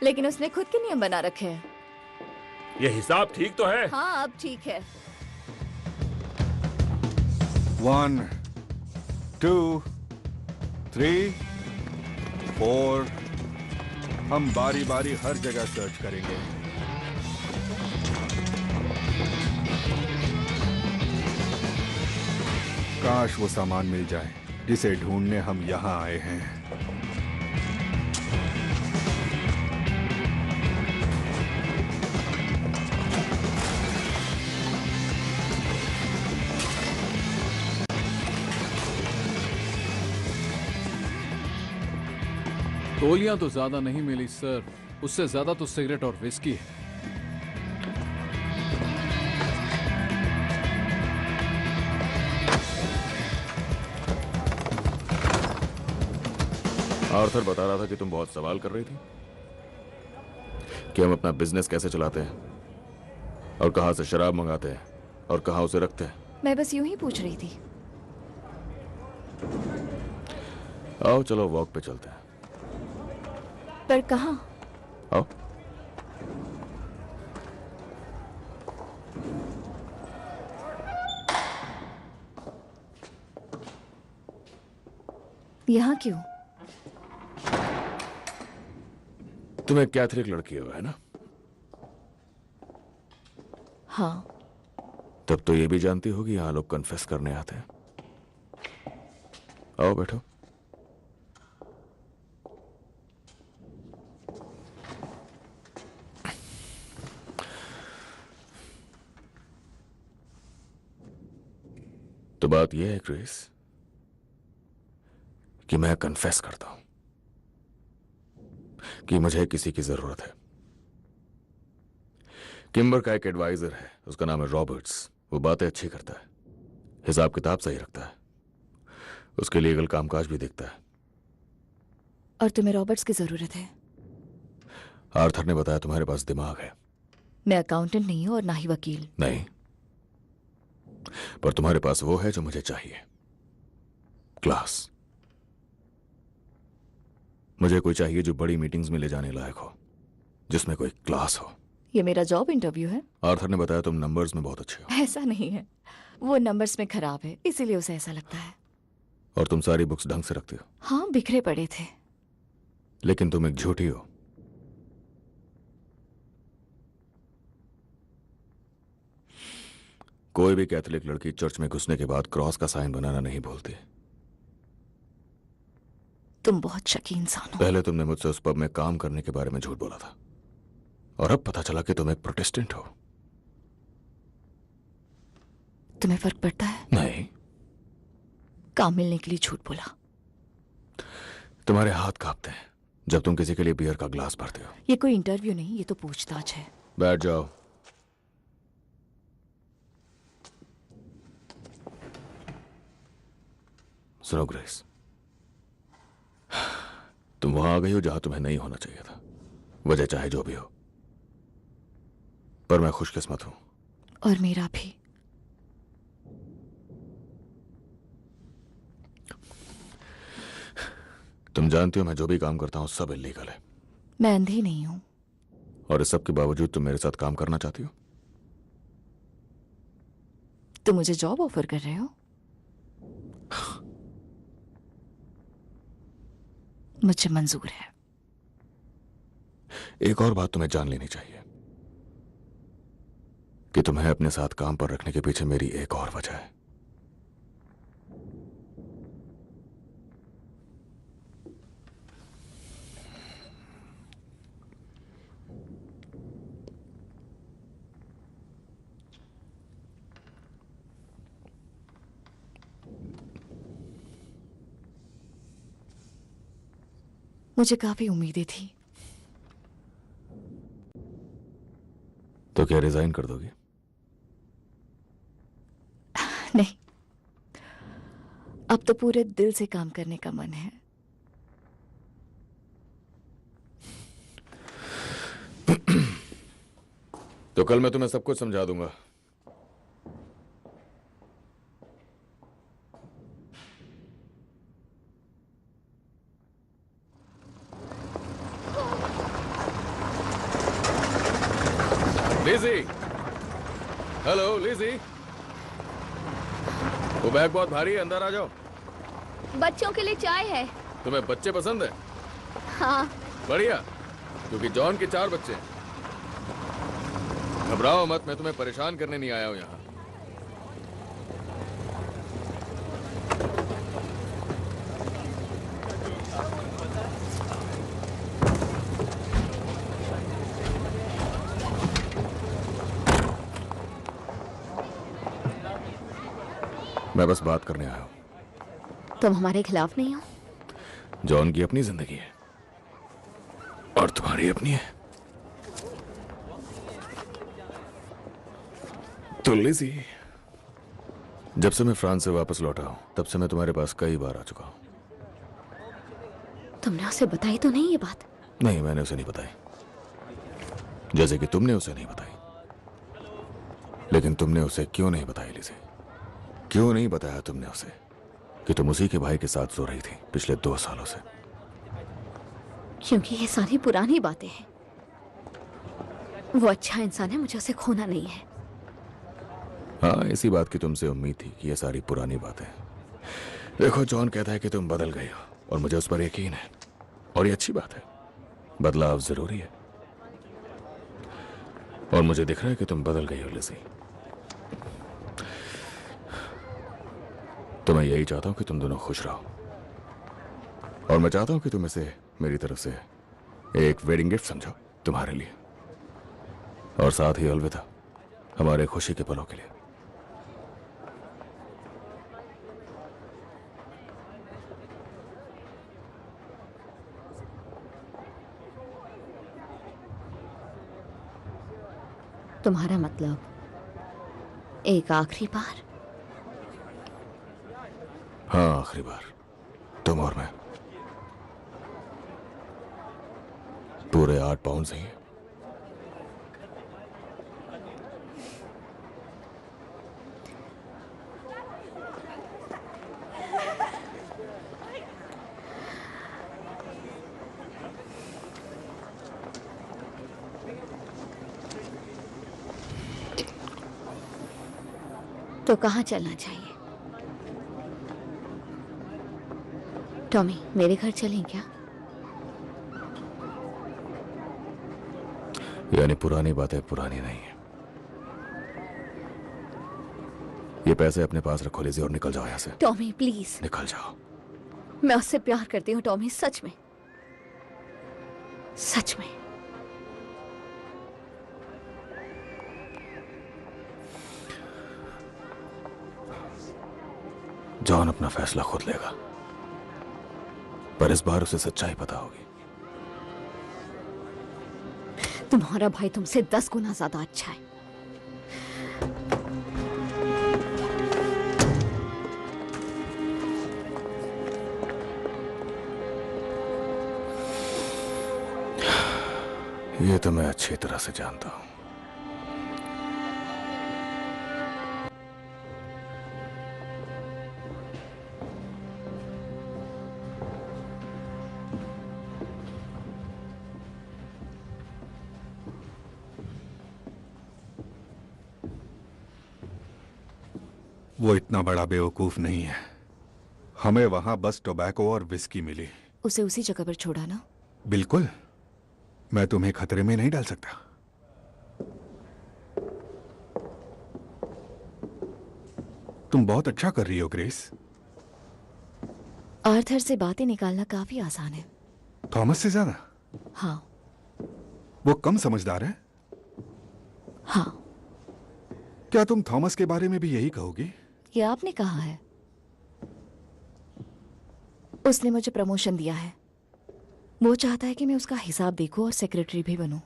S20: लेकिन उसने खुद के नियम बना रखे हैं।
S21: ये हिसाब ठीक तो है?
S20: हाँ, अब ठीक है।
S19: 1, 2, 3, 4। हम बारी बारी हर जगह सर्च करेंगे। काश वो सामान मिल जाए जिसे ढूंढने हम यहाँ आए हैं।
S11: गोलियां तो ज्यादा नहीं मिली सर, उससे ज्यादा तो सिगरेट और विस्की है।
S2: आर्थर बता रहा था कि तुम बहुत सवाल कर रही थी कि हम अपना बिजनेस कैसे चलाते हैं और कहां से शराब मंगाते हैं और कहां उसे रखते हैं।
S20: मैं बस यूं ही पूछ रही थी।
S2: आओ चलो वॉक पे चलते हैं।
S20: पर कहां?
S2: आओ।
S20: यहाँ क्यों?
S2: तुम एक कैथलिक लड़की हो, है ना?
S20: हाँ।
S2: तब तो ये भी जानती होगी यहां लोग कन्फेस करने आते हैं। आओ बैठो। तो बात यह है क्रिस कि मैं कन्फेस करता हूं कि मुझे किसी की जरूरत है। किम्बर का एक एडवाइजर है, उसका नाम है रॉबर्ट्स। वो बातें अच्छी करता है, हिसाब किताब सही रखता है, उसके लीगल कामकाज भी देखता है।
S20: और तुम्हें रॉबर्ट्स की जरूरत है?
S2: आर्थर ने बताया तुम्हारे पास दिमाग है।
S20: मैं अकाउंटेंट नहीं हूं और ना ही वकील।
S2: नहीं, पर तुम्हारे पास वो है जो मुझे चाहिए, क्लास। मुझे कोई चाहिए जो बड़ी मीटिंग्स में ले जाने लायक हो, जिसमें कोई क्लास हो।
S20: ये मेरा जॉब इंटरव्यू है?
S2: आर्थर ने बताया तुम नंबर्स में बहुत अच्छे हो।
S20: ऐसा नहीं है, वो नंबर्स में खराब है, इसीलिए उसे ऐसा लगता है।
S2: और तुम सारी बुक्स ढंग से रखती हो।
S20: हाँ, बिखरे पड़े थे।
S2: लेकिन तुम एक झूठी हो। कोई भी कैथोलिक लड़की चर्च में घुसने के बाद क्रॉस का साइन बनाना नहीं भूलती।
S20: तुम बहुत शकी इंसान हो।
S2: पहले तुमने मुझसे उस पब में काम करने के बारे में झूठ बोला था, और अब पता चला कि तुम एक प्रोटेस्टेंट हो।
S20: तुम्हें फर्क पड़ता है?
S2: नहीं।
S20: काम मिलने के लिए झूठ बोला।
S2: तुम्हारे हाथ कांपते हैं जब तुम किसी के लिए बियर का ग्लास भरते हो।
S20: ये कोई इंटरव्यू नहीं, ये तो पूछताछ है।
S2: बैठ जाओ। सुनो ग्रेस, तुम वहां आ गई हो जहां तुम्हें नहीं होना चाहिए था, वजह चाहे जो भी हो, पर मैं खुशकिस्मत हूं।
S20: और मेरा भी।
S2: तुम जानती हो मैं जो भी काम करता हूं सब इल्लीगल है।
S20: मैं अंधी नहीं हूं।
S2: और इस सब के बावजूद तुम मेरे साथ काम करना चाहती हो?
S20: तुम मुझे जॉब ऑफर कर रहे हो? मुझे मंजूर है।
S2: एक और बात तुम्हें जान लेनी चाहिए कि तुम्हें अपने साथ काम पर रखने के पीछे मेरी एक और वजह है।
S20: मुझे काफी उम्मीदें थी।
S2: तो क्या रिजाइन कर दोगी?
S20: नहीं, अब तो पूरे दिल से काम करने का मन है।
S2: तो कल मैं तुम्हें सब कुछ समझा दूंगा। लिज़ी, हेलो लिज़ी, वो बैग बहुत भारी है, अंदर आ जाओ।
S17: बच्चों के लिए चाय है।
S2: तुम्हें बच्चे पसंद है?
S17: हाँ।
S2: बढ़िया, क्योंकि जॉन के 4 बच्चे हैं। घबराओ मत, मैं तुम्हें परेशान करने नहीं आया हूं यहाँ। मैं बस बात करने आया हूं।
S20: तुम हमारे खिलाफ नहीं हो?
S2: जॉन की अपनी जिंदगी है और तुम्हारी अपनी है। तो लिज़ी, जब से मैं फ्रांस से वापस लौटा हूं तब से मैं तुम्हारे पास कई बार आ चुका हूं।
S20: तुमने उसे बताई तो नहीं ये बात?
S2: नहीं, मैंने उसे नहीं बताई, जैसे कि तुमने उसे नहीं बताई। लेकिन तुमने उसे क्यों नहीं बताई लिज़ी? क्यों नहीं बताया तुमने उसे कि तुम उसी के भाई के साथ सो रही थी पिछले 2 सालों से?
S20: क्योंकि ये सारी पुरानी बातें हैं। वो अच्छा इंसान है, मुझे उसे खोना नहीं है।
S2: हाँ, इसी बात की तुमसे उम्मीद थी कि ये सारी पुरानी बातें। देखो, जॉन कहता है कि तुम बदल गई हो और मुझे उस पर यकीन है, और ये अच्छी बात है। बदलाव जरूरी है और मुझे दिख रहा है कि तुम बदल गई हो लिज़ी। तो मैं यही चाहता हूं कि तुम दोनों खुश रहो, और मैं चाहता हूं कि तुम इसे मेरी तरफ से एक वेडिंग गिफ्ट समझो तुम्हारे लिए, और साथ ही अलविदा हमारे खुशी के पलों के लिए।
S20: तुम्हारा मतलब एक आखिरी बार?
S2: हाँ, आखिरी बार, तुम और मैं। पूरे 8 पाउंड सही है।
S20: तो कहाँ चलना चाहिए? टॉमी, मेरे घर चलें क्या?
S2: यानी पुरानी बातें पुरानी नहीं है। ये पैसे अपने पास रखो लिज़ी और निकल जाओ यहाँ से।
S20: Tommy please.
S2: निकल जाओ।
S20: मैं उससे प्यार करती हूँ टॉमी, सच में, सच में।
S2: जॉन अपना फैसला खुद लेगा, पर इस बार उसे सच्चाई पता होगी।
S20: तुम्हारा भाई तुमसे 10 गुना ज्यादा अच्छा है।
S2: ये तो मैं अच्छी तरह से जानता हूं।
S19: वो इतना बड़ा बेवकूफ नहीं है। हमें वहां बस टोबैको और विस्की मिली।
S20: उसे उसी जगह पर छोड़ा ना?
S19: बिल्कुल। मैं तुम्हें खतरे में नहीं डाल सकता। तुम बहुत अच्छा कर रही हो ग्रेस।
S20: आर्थर से बातें निकालना काफी आसान है।
S19: थॉमस से ज्यादा?
S20: हाँ।
S19: वो कम समझदार है?
S20: हाँ।
S19: क्या तुम थॉमस के बारे में भी यही कहोगी?
S20: ये आपने कहा है। उसने मुझे प्रमोशन दिया है। वो चाहता है कि मैं उसका हिसाब देखूं और सेक्रेटरी भी बनूं।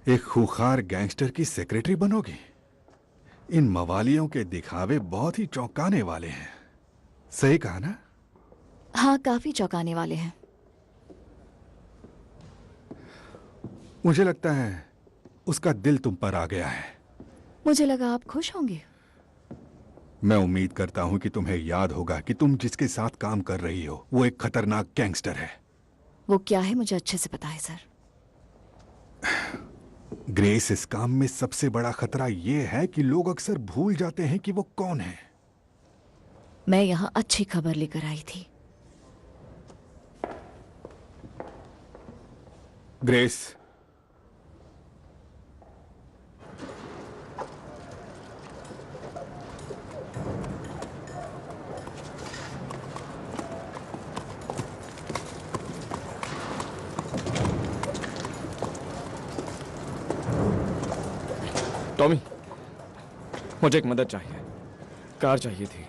S19: एक खूंखार गैंगस्टर की सेक्रेटरी बनोगी? इन मवालियों के दिखावे बहुत ही चौंकाने वाले हैं। सही कहा ना?
S20: हाँ, काफी चौंकाने वाले हैं।
S19: मुझे लगता है उसका दिल तुम पर आ गया है।
S20: मुझे लगा आप खुश होंगे।
S19: मैं उम्मीद करता हूं कि तुम्हें याद होगा कि तुम जिसके साथ काम कर रही हो वो एक खतरनाक गैंगस्टर है।
S20: वो क्या है मुझे अच्छे से पता है सर।
S19: ग्रेस, इस काम में सबसे बड़ा खतरा यह है कि लोग अक्सर भूल जाते हैं कि वो कौन है।
S20: मैं यहां अच्छी खबर लेकर आई थी।
S19: ग्रेस,
S15: टॉमी, मुझे एक मदद चाहिए। कार चाहिए थी।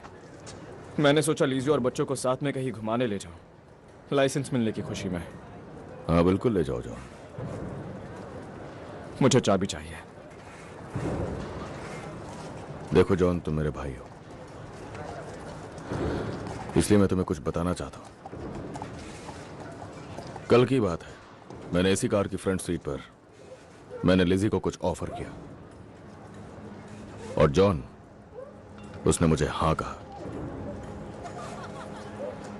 S15: मैंने सोचा लीजियो और बच्चों को साथ में कहीं घुमाने ले जाऊं, लाइसेंस मिलने की खुशी में।
S2: हाँ बिल्कुल ले जाओ जाओ।
S15: मुझे चाबी चाहिए।
S2: देखो जॉन, तुम मेरे भाई हो, इसलिए मैं तुम्हें कुछ बताना चाहता हूं। कल की बात है, मैंने इसी कार की फ्रंट सीट पर मैंने लिजी को कुछ ऑफर किया और जॉन, उसने मुझे हाँ कहा।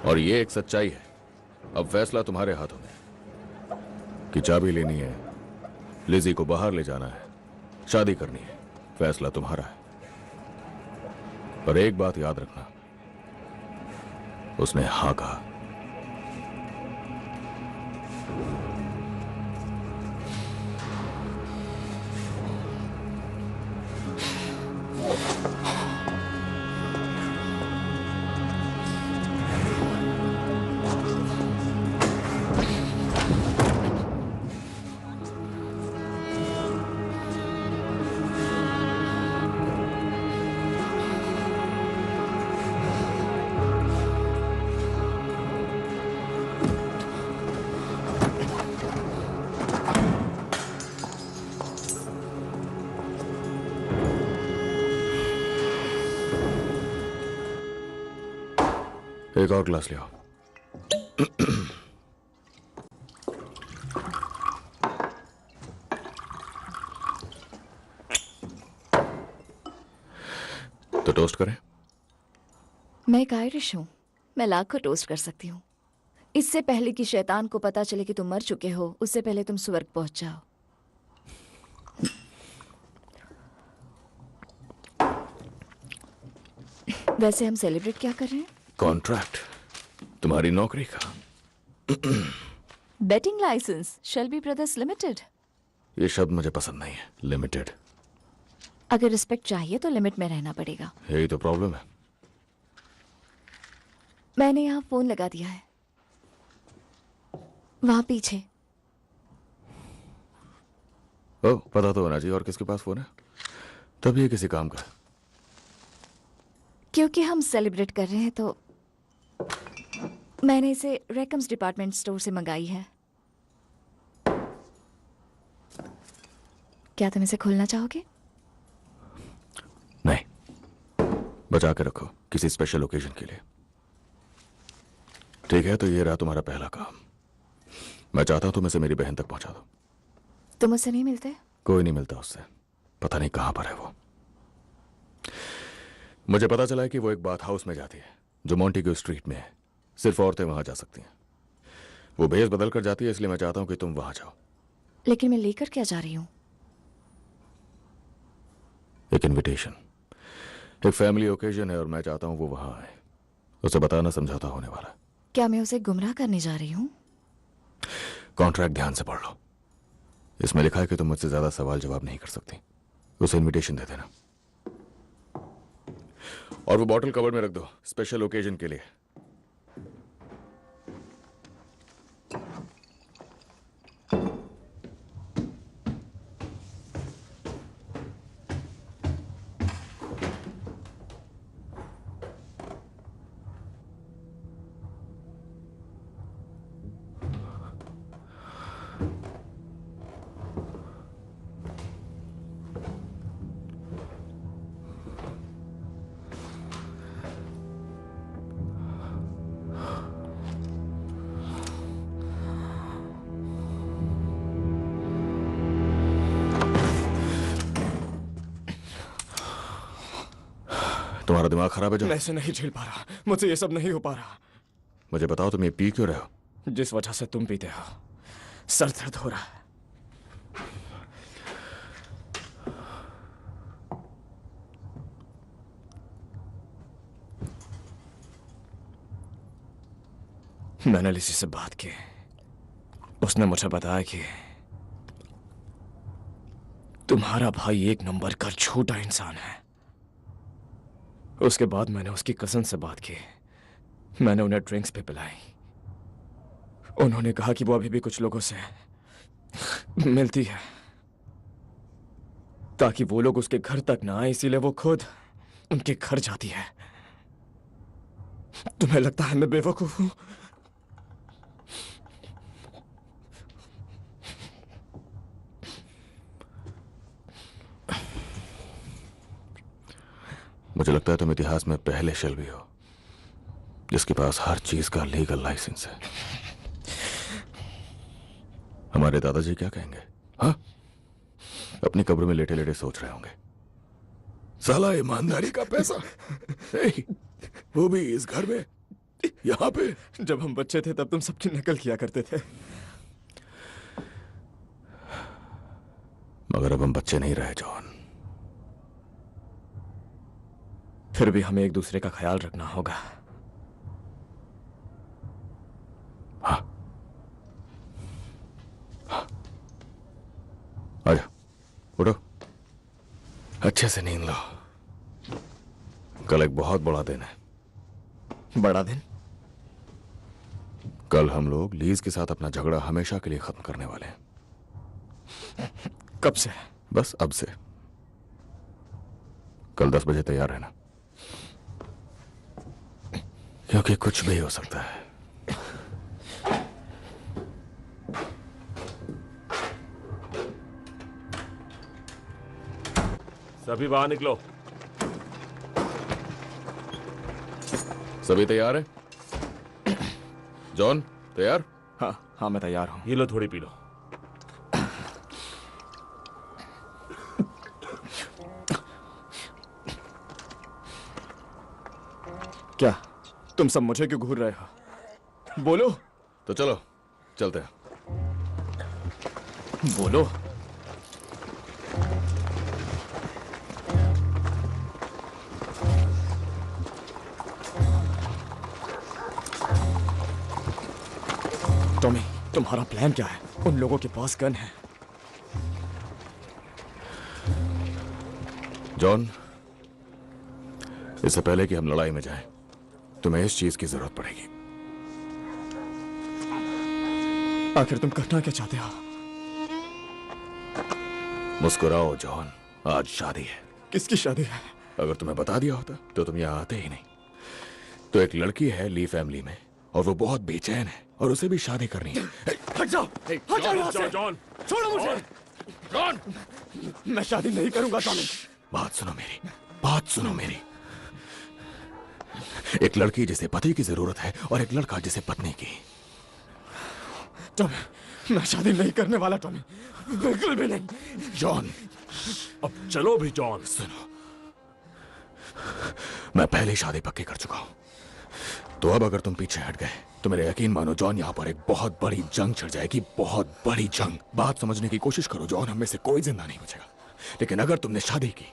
S2: और ये एक सच्चाई है। अब फैसला तुम्हारे हाथों में कि चाबी लेनी है, लिजी को बाहर ले जाना है, शादी करनी है, फैसला तुम्हारा है। पर एक बात याद रखना, उसने हाँ कहा। एक और ग्लास ले आओ। तो टोस्ट करें?
S20: मैं एक आयरिश हूँ, मैं लाखों टोस्ट कर सकती हूँ। इससे पहले कि शैतान को पता चले कि तुम मर चुके हो, उससे पहले तुम स्वर्ग पहुंच जाओ। वैसे हम सेलिब्रेट क्या कर रहे हैं?
S2: कॉन्ट्रैक्ट, तुम्हारी नौकरी का।
S20: Betting licence, Shelby Brothers Limited.
S2: ये शब्द मुझे पसंद नहीं है, लिमिटेड।
S20: अगर रिस्पेक्ट चाहिए तो लिमिट में रहना पड़ेगा।
S2: यही तो प्रॉब्लम है।
S20: मैंने यहाँ फोन लगा दिया है, वहां पीछे।
S2: ओ, पता तो होना चाहिए और किसके पास फोन है, तब ये किसी काम का है।
S20: क्योंकि हम सेलिब्रेट कर रहे हैं तो मैंने इसे रेकम्स डिपार्टमेंट स्टोर से मंगाई है। क्या तुम इसे खोलना चाहोगे?
S2: नहीं, बचा के रखो किसी स्पेशल ओकेजन के लिए। ठीक है, तो ये रहा तुम्हारा पहला काम। मैं चाहता हूं तुम इसे मेरी बहन तक पहुंचा दो।
S20: तुम उससे नहीं मिलते?
S2: कोई नहीं मिलता उससे, पता नहीं कहां पर है वो। मुझे पता चला है कि वो एक बाथ हाउस में जाती है जो मॉन्टेग्यू स्ट्रीट में है। सिर्फ औरतें वहां जा सकती हैं। वो भेस बदल कर जाती है, इसलिए मैं चाहता हूं कि तुम वहां जाओ।
S20: लेकिन मैं लेकर क्या जा रही हूँ?
S2: एक इनविटेशन, एक फैमिली ओकेजन है और मैं चाहता हूं वो वहां आए। उसे बताना समझौता होने वाला है।
S20: क्या मैं उसे गुमराह करने जा रही हूँ?
S2: कॉन्ट्रैक्ट ध्यान से पढ़ लो, इसमें लिखा है कि तुम मुझसे ज्यादा सवाल जवाब नहीं कर सकती। उसे इनविटेशन दे देना और वो बॉटल कवर में रख दो, स्पेशल ओकेजन के लिए। तुम्हारा दिमाग खराब है जो?
S15: मैं इसे नहीं झेल पा रहा, मुझसे ये सब नहीं हो पा रहा।
S2: मुझे बताओ तुम ये पी क्यों रहे हो?
S15: जिस वजह से तुम पीते हो, सर दर्द हो रहा है। मैंने लिसी से बात की, उसने मुझे बताया कि तुम्हारा भाई एक नंबर का झूठा इंसान है। उसके बाद मैंने उसकी कजन से बात की, मैंने उन्हें ड्रिंक्स भी पिलाई। उन्होंने कहा कि वो अभी भी कुछ लोगों से मिलती है ताकि वो लोग उसके घर तक ना आए, इसीलिए वो खुद उनके घर जाती है। तुम्हें लगता है मैं बेवकूफ हूं?
S2: मुझे लगता है तुम इतिहास में पहले शेल्बी हो जिसके पास हर चीज का लीगल लाइसेंस है। हमारे दादाजी क्या कहेंगे? हाँ, अपनी कब्र में लेटे लेटे सोच रहे होंगे, साला ईमानदारी का पैसा वो भी इस घर में, यहाँ पे।
S15: जब हम बच्चे थे तब तुम सबकी नकल किया करते थे।
S2: मगर अब हम बच्चे नहीं रहे जॉन।
S15: फिर भी हमें एक दूसरे का ख्याल रखना होगा।
S2: हाँ, हाँ। आजा, उठो, अच्छे से नींद लो। कल एक बहुत बड़ा दिन है।
S15: बड़ा दिन?
S2: कल हम लोग लीज के साथ अपना झगड़ा हमेशा के लिए खत्म करने वाले हैं।
S15: कब से?
S2: बस अब से। कल 10 बजे तैयार रहना, क्योंकि कुछ भी हो सकता है।
S21: सभी बाहर निकलो।
S2: सभी तैयार है? जॉन तैयार?
S15: हाँ मैं तैयार हूं।
S21: ये लो, थोड़ी पी लो।
S15: क्या तुम सब मुझे क्यों घूर रहे हो? बोलो।
S2: तो चलो चलते हैं।
S15: बोलो। टॉमी, तुम्हारा प्लान क्या है? उन लोगों के पास गन है।
S2: जॉन, इससे पहले कि हम लड़ाई में जाएं, तुम्हें इस चीज की जरूरत पड़ेगी।
S15: आखिर तुम करना क्या चाहते हो?
S2: मुस्कुराओ जॉन, आज शादी है।
S15: किसकी शादी है?
S2: अगर तुम्हें बता दिया होता तो तुम यहां आते ही नहीं। तो एक लड़की है ली फैमिली में और वो बहुत बेचैन है और उसे भी शादी करनी है।
S15: हट जाओ, हट जाओ यहाँ से।
S21: जॉन,
S15: छोड़ो मुझे।
S21: जॉन,
S15: मैं शादी नहीं करूंगा टॉमी।
S2: बात सुनो मेरी, बात सुनो मेरी। एक लड़की जिसे पति की जरूरत है और एक लड़का जिसे पत्नी की।
S15: टॉमी, मैं शादी नहीं करने वाला टॉमी, बिल्कुल भी नहीं।
S2: जॉन,
S21: अब चलो भी जॉन।
S2: सुनो, मैं पहले शादी पक्की कर चुका हूं, तो अब अगर तुम पीछे हट गए तो मेरा यकीन मानो जॉन, यहां पर एक बहुत बड़ी जंग छिड़ जाएगी, बहुत बड़ी जंग। बात समझने की कोशिश करो जॉन, हम में से कोई जिंदा नहीं बचेगा। लेकिन अगर तुमने शादी की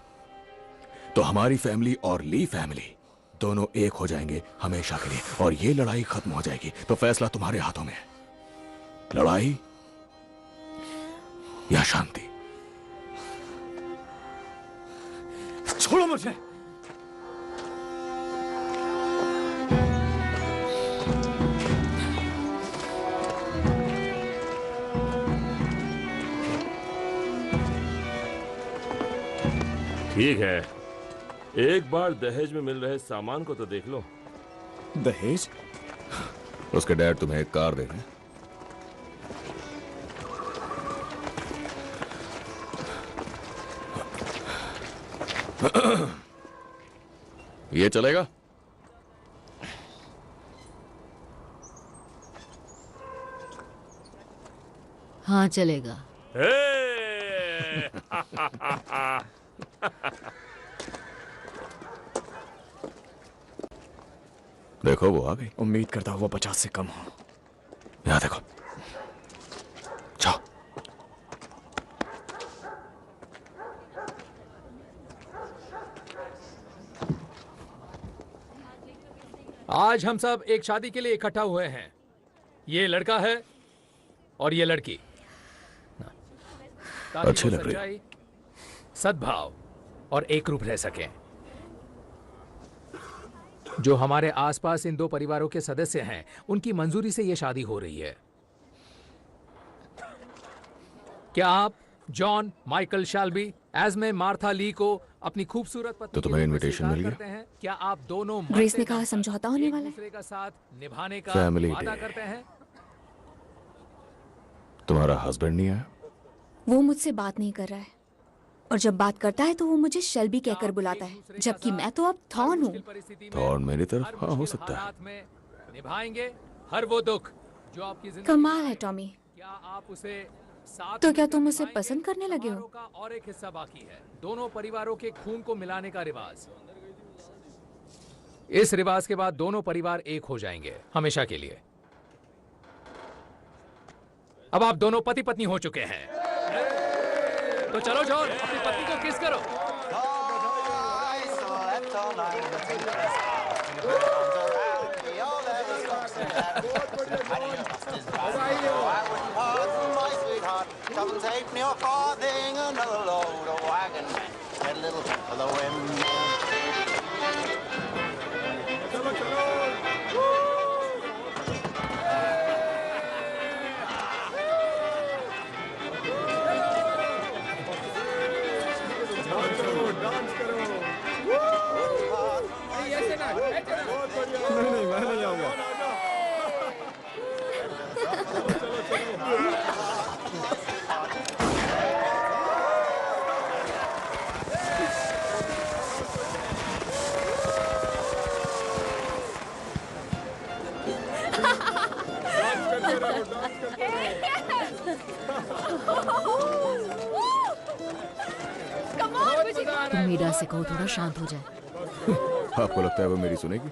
S2: तो हमारी फैमिली और ली फैमिली दोनों एक हो जाएंगे हमेशा के लिए, और ये लड़ाई खत्म हो जाएगी। तो फैसला तुम्हारे हाथों में है, लड़ाई या शांति।
S15: छोड़ो मुझे।
S21: ठीक है, एक बार दहेज में मिल रहे सामान को तो देख लो।
S15: दहेज?
S2: उसके डैड तुम्हें एक कार दे रहे हैं। ये चलेगा?
S14: हाँ चलेगा।
S2: देखो वो आ गई।
S15: उम्मीद करता हूँ वो 50 से कम हो।
S2: यहाँ देखो, जाओ।
S9: आज हम सब एक शादी के लिए इकट्ठा हुए हैं। ये लड़का है और ये लड़की। ताकि
S2: अच्छी
S9: वो
S2: लग रही।
S9: सच्चाई, सद्भाव और एक रूप रह सकें। जो हमारे आसपास इन दो परिवारों के सदस्य हैं, उनकी मंजूरी से यह शादी हो रही है। क्या आप जॉन माइकल शेल्बी, एस्मे मार्था ली को अपनी खूबसूरत पत्नी
S2: तो तुम्हें
S9: के रूप में
S2: इनविटेशन
S9: स्वीकार
S2: मिल गया?
S9: करते हैं? क्या आप दोनों
S20: ग्रेस ने
S9: मरते
S20: कहा
S9: दम
S20: समझौता
S9: तक
S20: होने
S9: एक
S20: वाला है।
S9: दूसरे का साथ निभाने का
S2: Family
S9: वादा
S2: day।
S9: करते हैं?
S2: तुम्हारा हस्बैंड नहीं आया?
S8: वो मुझसे बात नहीं कर रहा है, और जब बात करता है तो वो मुझे शेल्बी कहकर बुलाता है, जबकि मैं तो अब थॉर्न हूँ।
S2: थॉर्न मेरी तरफ? हाँ, हो सकता है।
S9: हालात में निभाएंगे हर वो दुख जो आपकी जिंदगी
S8: कमाल है टॉमी।
S9: क्या आप उसे साथ
S8: तो क्या
S9: मिलकर
S8: तुम उसे
S9: निभाएंगे?
S8: पसंद करने लगे हो?
S9: समारोह का और एक हिस्सा बाकी है, दोनों परिवारों के खून को मिलाने का रिवाज। इस रिवाज के बाद दोनों परिवार एक हो जाएंगे हमेशा के लिए। अब आप दोनों पति पत्नी हो चुके हैं, तो चलो जॉन अपनी पत्नी को किस करो।
S4: Doesn't take me a farthing, another load of wagon man. Get a little of the wind.
S15: नहीं मैं नहीं आऊंगा।
S14: तुम मीरा से कहो थोड़ा शांत हो जाए।
S2: आपको लगता है वो मेरी सुनेगी?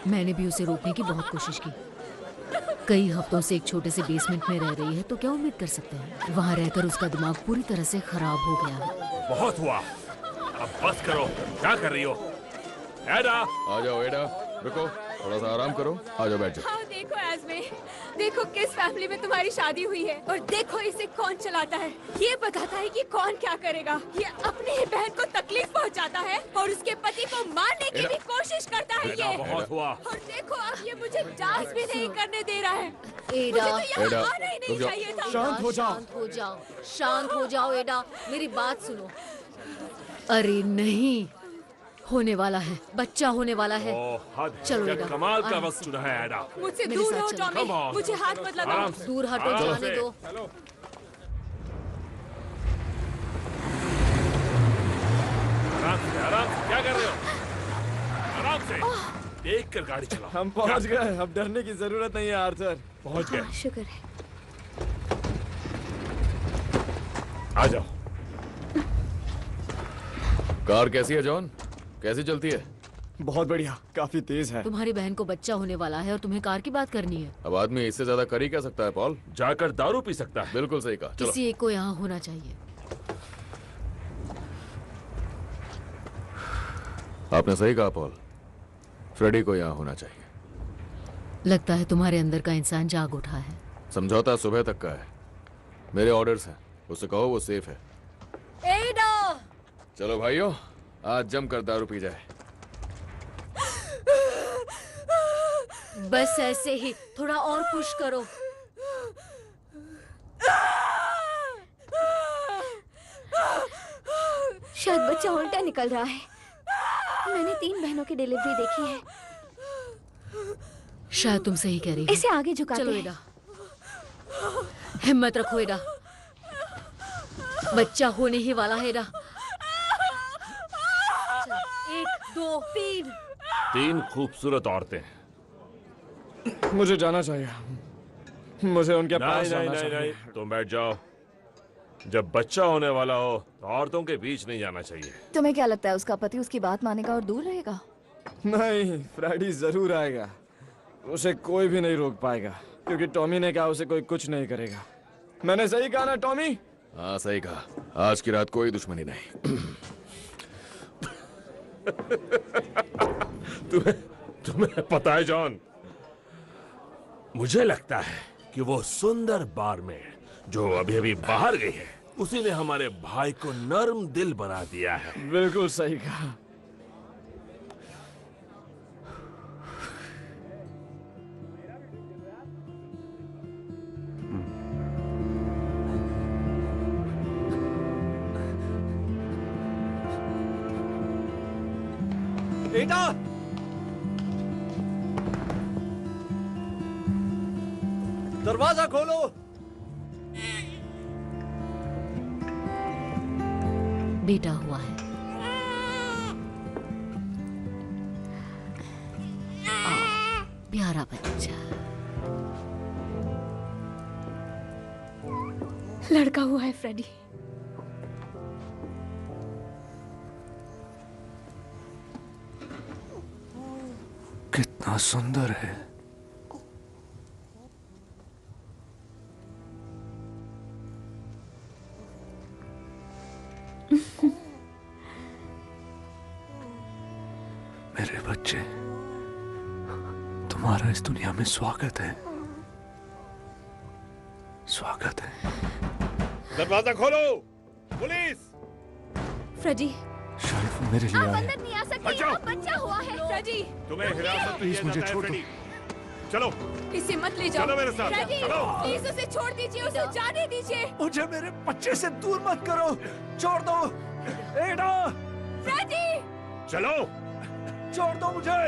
S14: मैंने भी उसे रोकने की बहुत कोशिश की। कई हफ्तों से एक छोटे से बेसमेंट में रह रही है, तो क्या उम्मीद कर सकते हैं? वहाँ रहकर उसका दिमाग पूरी तरह से खराब हो गया है।
S21: बहुत हुआ, अब बस करो। क्या कर रही हो? एडा,
S2: आ जाओ एडा, रुको, थोड़ा सा आराम करो, आ जाओ बैठ जाओ।
S8: हाँ देखो एस्मे, देखो किस फैमिली में तुम्हारी शादी हुई है, और देखो इसे कौन चलाता है। ये बताता है कि कौन क्या करेगा। ये अपनी ही बहन को तकलीफ पहुंचाता है और उसके पति को मारने की भी कोशिश करता है ये।
S21: बहुत हुआ।
S8: और देखो अब ये मुझे डांस भी नहीं करने दे रहा है।
S14: एडा,
S8: मुझे तो
S2: एडा,
S8: यहाँ आना ही नहीं
S2: रुक जाओ।
S8: चाहिए था।
S14: शांत हो जाओ, शांत हो जाओ एडा, मेरी बात सुनो। अरे नहीं, होने वाला है, बच्चा होने वाला है। चलो
S21: क्या
S14: एडा,
S21: कमाल का
S14: आराम
S21: वक्त चुना है एडा।
S8: मुझसे
S14: मेरे
S8: दूर
S14: साथ
S8: हो
S14: चलो।
S8: Tommy,
S21: Come on।
S8: मुझे हाथ मत लगाओ।
S21: आराम से।
S14: दूर हटो,
S21: आराम
S14: जाने
S21: से।
S14: दो।
S21: आराम से, क्या कर रहे हो? आराम से, देख कर गाड़ी चलाओ।
S15: हम पहुंच गए, अब डरने की जरूरत नहीं है आर्थर।
S21: पहुंच गए।
S8: शुक्र है।
S21: आ जाओ।
S2: कार कैसी है जॉन? कैसी चलती है?
S15: बहुत बढ़िया, काफी तेज है।
S14: तुम्हारी बहन को बच्चा होने वाला है और तुम्हें कार की बात करनी है।
S2: अब आदमी इससे ज्यादा कर ही क्या सकता है पॉल?
S21: जाकर दारू पी सकता है।
S2: बिल्कुल सही कहा, चलो।
S14: किसी एक को यहाँ होना चाहिए।
S2: आपने सही कहा पॉल, फ्रेडी को यहाँ होना चाहिए।
S14: लगता है तुम्हारे अंदर का इंसान जाग उठा है।
S2: समझौता सुबह तक का है, मेरे ऑर्डर्स हैं, उससे कहो वो सेफ है।
S8: एडा!
S2: चलो भाइयों, आज जमकर दारू पी जाए।
S14: बस ऐसे ही, थोड़ा और पुश करो।
S8: शायद बच्चा उल्टा निकल रहा है। मैंने 3 बहनों की डिलीवरी देखी है।
S14: शायद तुम सही कह रही हो।
S8: इसे आगे झुकाते
S14: चलो
S8: हैं।
S14: एडा, हिम्मत रखो एडा, बच्चा होने ही वाला है एडा। 1 2 3।
S21: 3 खूबसूरत औरतें।
S15: मुझे जाना चाहिए, मुझे उनके पास
S21: नहीं,
S15: जाना
S21: नहीं,
S15: चाहिए।
S21: नहीं, तुम बैठ जाओ। जब बच्चा होने वाला हो तो औरतों के बीच नहीं जाना चाहिए।
S20: तुम्हें क्या लगता है उसका पति उसकी बात मानेगा और दूर रहेगा?
S15: नहीं, फ्रेडी जरूर आएगा, उसे कोई भी नहीं रोक पाएगा, क्योंकि टॉमी ने कहा उसे कोई कुछ नहीं करेगा। मैंने सही कहा ना टॉमी?
S2: हाँ सही कहा, आज की रात कोई दुश्मनी नहीं।
S21: तुम्हें पता है जॉन, मुझे लगता है कि वो सुंदर बारमेड जो अभी अभी बाहर गई है, उसी ने हमारे भाई को नर्म दिल बना दिया है।
S15: बिल्कुल सही कहा।
S12: बेटा दरवाजा खोलो।
S14: बेटा हुआ है। प्यारा बच्चा।
S8: लड़का हुआ है फ्रेडी।
S7: कितना सुंदर है। मेरे बच्चे, तुम्हारा इस दुनिया में स्वागत है। स्वागत है।
S19: दरवाजा खोलो, पुलिस।
S8: फ्रेडी,
S7: शरीफ मेरे लिए
S17: आप
S7: आए।
S17: अंदर नहीं आ सकते, यहाँ बच्चा हुआ है। फ्रेडी,
S19: तुम्हें हिरासत में
S7: प्लीज
S19: लिया
S7: मुझे
S19: जाता है,
S7: छोड़ दो।
S19: फ्रेडी। चलो
S8: इसे मत ले जाओ।
S19: चलो मेरे साथ,
S8: फ्रेडी,
S19: चलो।
S8: प्लीज उसे छोड़ दीजिए, उसे जाने दीजिए।
S12: मुझे मेरे बच्चे से दूर मत करो, छोड़ दो। एडा,
S8: फ्रेडी,
S19: चलो,
S12: छोड़ दो मुझे।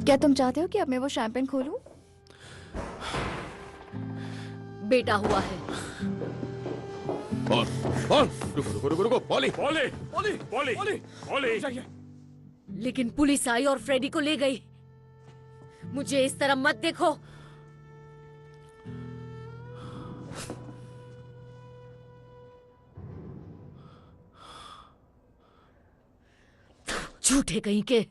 S20: क्या तुम चाहते हो कि अब मैं वो शैंपेन खोलूं?
S14: बेटा हुआ है।
S2: रुको रुको रुको रुको, पॉली
S19: पॉली
S12: ओली,
S19: पॉली
S12: ओली,
S19: पॉली।
S14: लेकिन पुलिस आई और फ्रेडी को ले गई। मुझे इस तरह मत देखो। झूठे कहीं के।